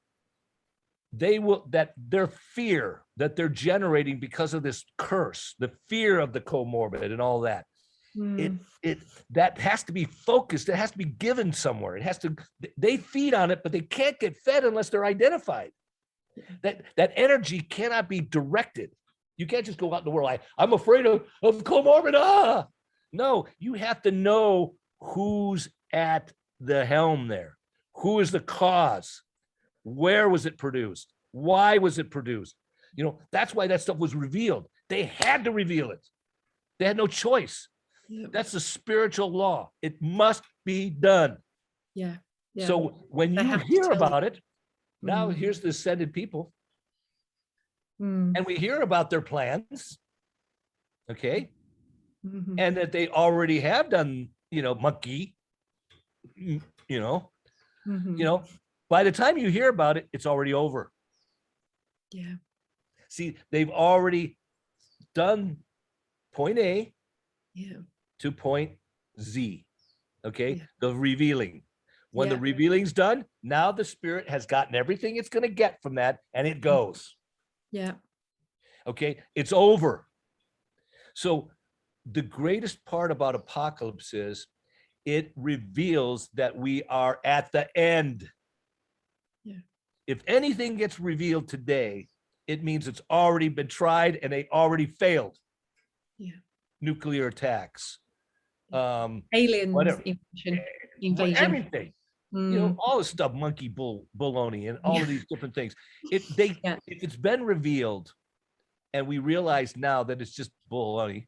Speaker 1: their fear that they're generating because of this curse, the fear of the comorbid and all that, that has to be focused. It has to be given somewhere. They feed on it, but they can't get fed unless they're identified. That energy cannot be directed. You can't just go out in the world. I'm afraid of comorbid. No, you have to know who's at the helm there. Who is the cause? Where was it produced? Why was it produced? That's why that stuff was revealed. They had to reveal it. They had no choice. Yeah. That's the spiritual law. It must be done.
Speaker 2: Yeah.
Speaker 1: So when you hear about it, now here's the ascended people. And we hear about their plans. Okay. And that they already have done, monkey, by the time you hear about it, it's already over.
Speaker 2: Yeah.
Speaker 1: See, they've already done point A to point Z. Okay. Yeah. The revealing. When the revealing's done, now the spirit has gotten everything it's going to get from that, and it goes.
Speaker 2: Yeah.
Speaker 1: Okay. It's over. So the greatest part about apocalypse is it reveals that we are at the end. Yeah. If anything gets revealed today, it means it's already been tried and they already failed. Yeah. Nuclear attacks.
Speaker 2: Aliens,
Speaker 1: whatever.
Speaker 2: invasion.
Speaker 1: Everything. All this stuff, monkey baloney and all of these different things. If it's been revealed and we realize now that it's just baloney,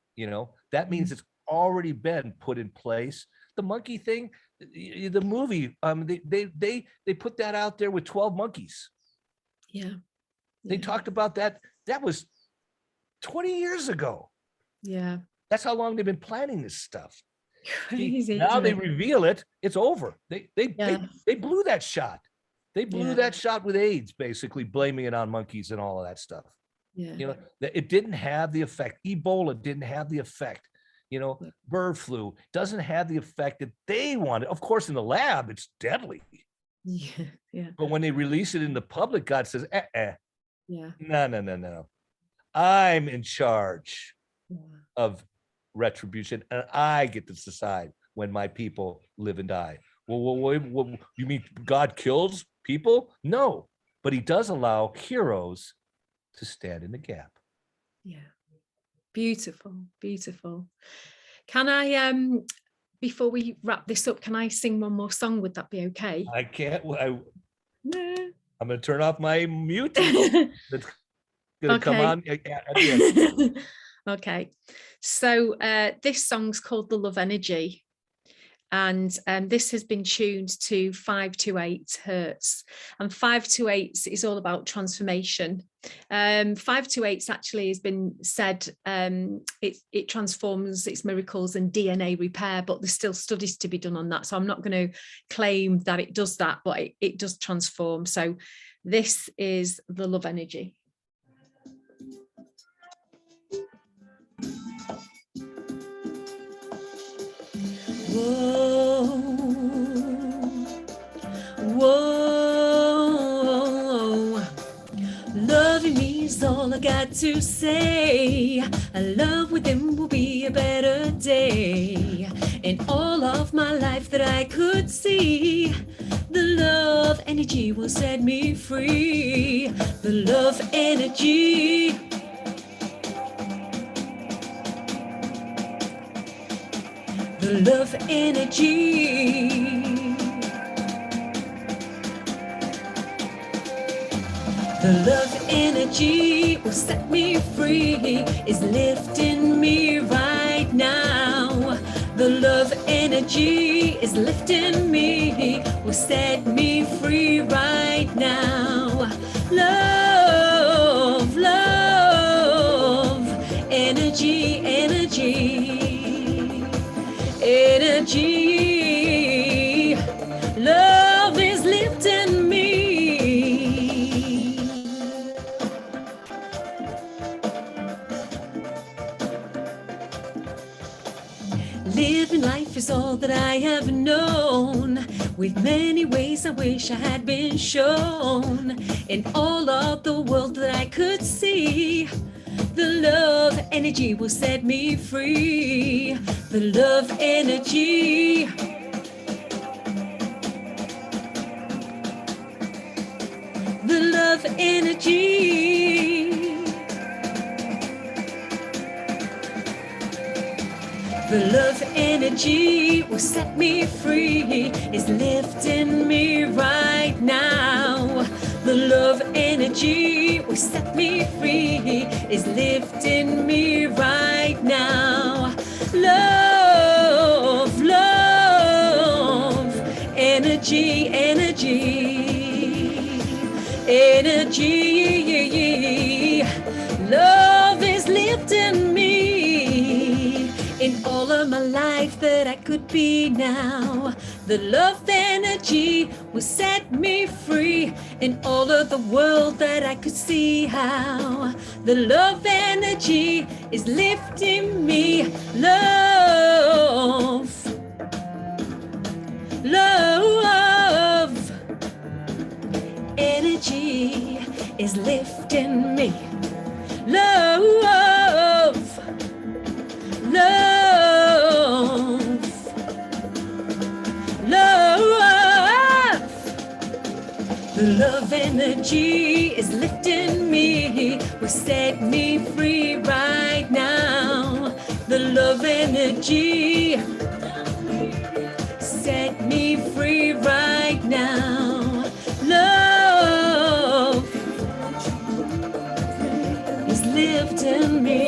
Speaker 1: that means it's already been put in place. The monkey thing, the movie, they put that out there with 12 monkeys.
Speaker 2: Yeah.
Speaker 1: They talked about that. That was 20 years ago.
Speaker 2: Yeah.
Speaker 1: That's how long they've been planning this stuff.
Speaker 2: Crazy,
Speaker 1: now they reveal it. It's over. They blew that shot. They blew that shot with AIDS, basically blaming it on monkeys and all of that stuff. Yeah. It didn't have the effect. Ebola didn't have the effect. Bird flu doesn't have the effect that they wanted. Of course, in the lab, it's deadly. Yeah. But when they release it in the public, God says, no. I'm in charge of retribution, and I get to decide when my people live and die. Well, you mean God kills people? No, but he does allow heroes to stand in the gap.
Speaker 2: Yeah. Beautiful. Can I, before we wrap this up, can I sing one more song? Would that be okay?
Speaker 1: I can't. I'm going to turn off my mute. That's going to come on at the end.
Speaker 2: Okay. So this song's called The Love Energy. And this has been tuned to 528 hertz, and 528 is all about transformation. 528 actually has been said it transforms, its miracles and DNA repair, but there's still studies to be done on that, so I'm not going to claim that it does that, but it does transform. So this is the love energy. Whoa, whoa, loving me is all I got to say. A love with him will be a better day. In all of my life that I could see, the love energy will set me free. The love energy. The love energy. The love energy will set me free, is lifting me right now. The love energy is lifting me, will set me free right now. Love, love, energy, energy. Energy, love is lifting me. Living life is all that I have known, with many ways I wish I had been shown. In all of the world that I could see, the love energy will set me free. The love energy. The love energy. The love energy will set me free, is lifting me right now. The love energy will set me free, is lifting me right now. Love, love, energy, energy, energy. Love is lifting me in all of my life that I could be now. The love energy will set me free in all of the world that I could see how. The love energy is lifting me. Love, love, energy is lifting me. Love, love, love. The love energy is lifting me, will set me free right now. The love energy set me free right now. Love is lifting me.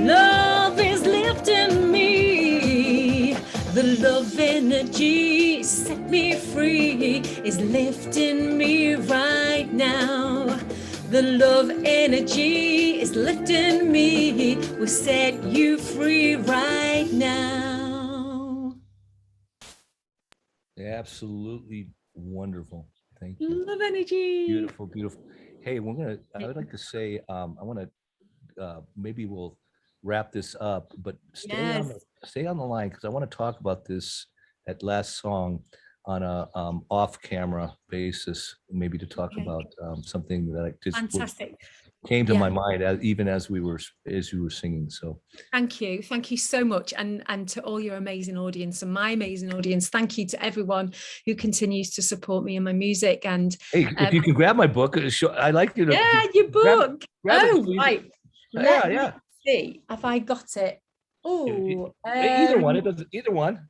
Speaker 2: Love is lifting me. The love energy set me free, is lifting me right now. The love energy is lifting me, will set you free right now.
Speaker 1: Absolutely wonderful. Thank you.
Speaker 2: Love energy.
Speaker 1: Beautiful, beautiful. Hey, I would like to say, I want to, maybe we'll wrap this up, but stay on the line, because I want to talk about this at last song on a off-camera basis, maybe to talk about something that I just came to my mind even as you were singing. So
Speaker 2: thank you so much, and to all your amazing audience and my amazing audience. Thank you to everyone who continues to support me and my music. And
Speaker 1: hey, if you can grab my book, I like you to
Speaker 2: your book.
Speaker 1: Grab it,
Speaker 2: right. Let me see. Have I got it? Oh,
Speaker 1: either one. It doesn't. Either one.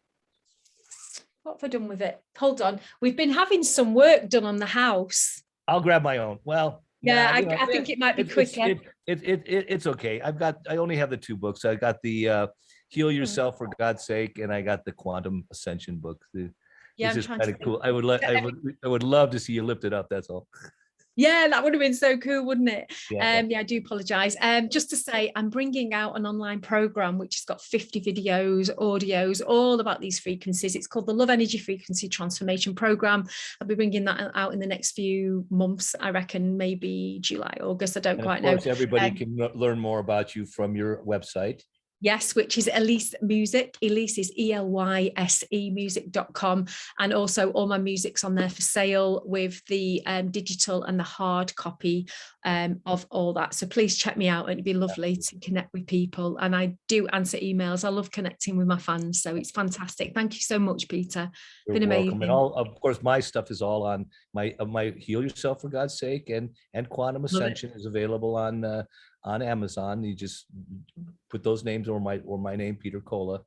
Speaker 2: What have I done with it? Hold on. We've been having some work done on the house.
Speaker 1: I'll grab my own. Well,
Speaker 2: Yeah,
Speaker 1: Nah, you know,
Speaker 2: I think it might be
Speaker 1: it's
Speaker 2: quicker.
Speaker 1: it's okay. I only have the two books. I got the Heal Yourself for God's Sake, and I got the Quantum Ascension book.
Speaker 2: Yeah,
Speaker 1: It's
Speaker 2: I'm
Speaker 1: just
Speaker 2: trying
Speaker 1: kind
Speaker 2: to
Speaker 1: of cool.
Speaker 2: think.
Speaker 1: I would love to see you lift it up. That's all.
Speaker 2: Yeah, that would have been so cool, wouldn't it?
Speaker 1: Yeah.
Speaker 2: Yeah, I do apologize. Just to say, I'm bringing out an online program which has got 50 videos, audios, all about these frequencies. It's called the Love Energy Frequency Transformation Program. I'll be bringing that out in the next few months. I reckon maybe July, August. I don't
Speaker 1: And
Speaker 2: quite
Speaker 1: of
Speaker 2: know.
Speaker 1: course, everybody can learn more about you from your website.
Speaker 2: Yes, which is Elyse Music. Elyse is ELYSE music.com. And also all my music's on there for sale with the digital and the hard copy of all that. So please check me out. It'd be lovely to connect with people. And I do answer emails. I love connecting with my fans. So it's fantastic. Thank you so much, Peter.
Speaker 1: You're
Speaker 2: Been
Speaker 1: welcome.
Speaker 2: amazing.
Speaker 1: And all, of course, my stuff is all on my Heal Yourself for God's Sake, and Quantum Ascension is available on Amazon. You just put those names or my name, Peter Colla.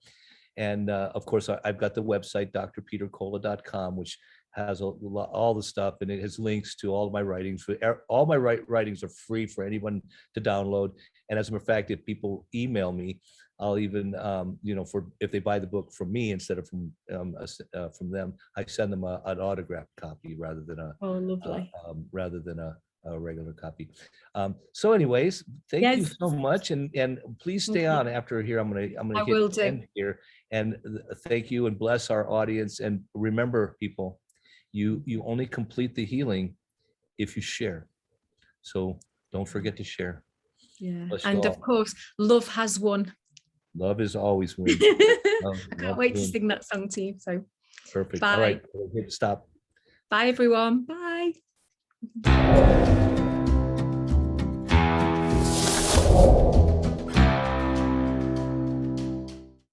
Speaker 1: And of course, I've got the website, drpetercolla.com, which has all the stuff, and it has links to all of my writings. All my writings are free for anyone to download. And as a matter of fact, if people email me, I'll even, if they buy the book from me instead of from them, I send them an autographed copy rather than a regular copy. So anyways, thank you so much, and please stay on after here. I'm gonna hit end here, and thank you, and bless our audience. And remember, people, you only complete the healing if you share. So don't forget to share.
Speaker 2: Yeah, and of course, love has won.
Speaker 1: Love is always win.
Speaker 2: I can't wait to sing that song to you. So
Speaker 1: perfect.
Speaker 2: bye.
Speaker 1: All right, hit stop.
Speaker 2: Bye everyone. Bye.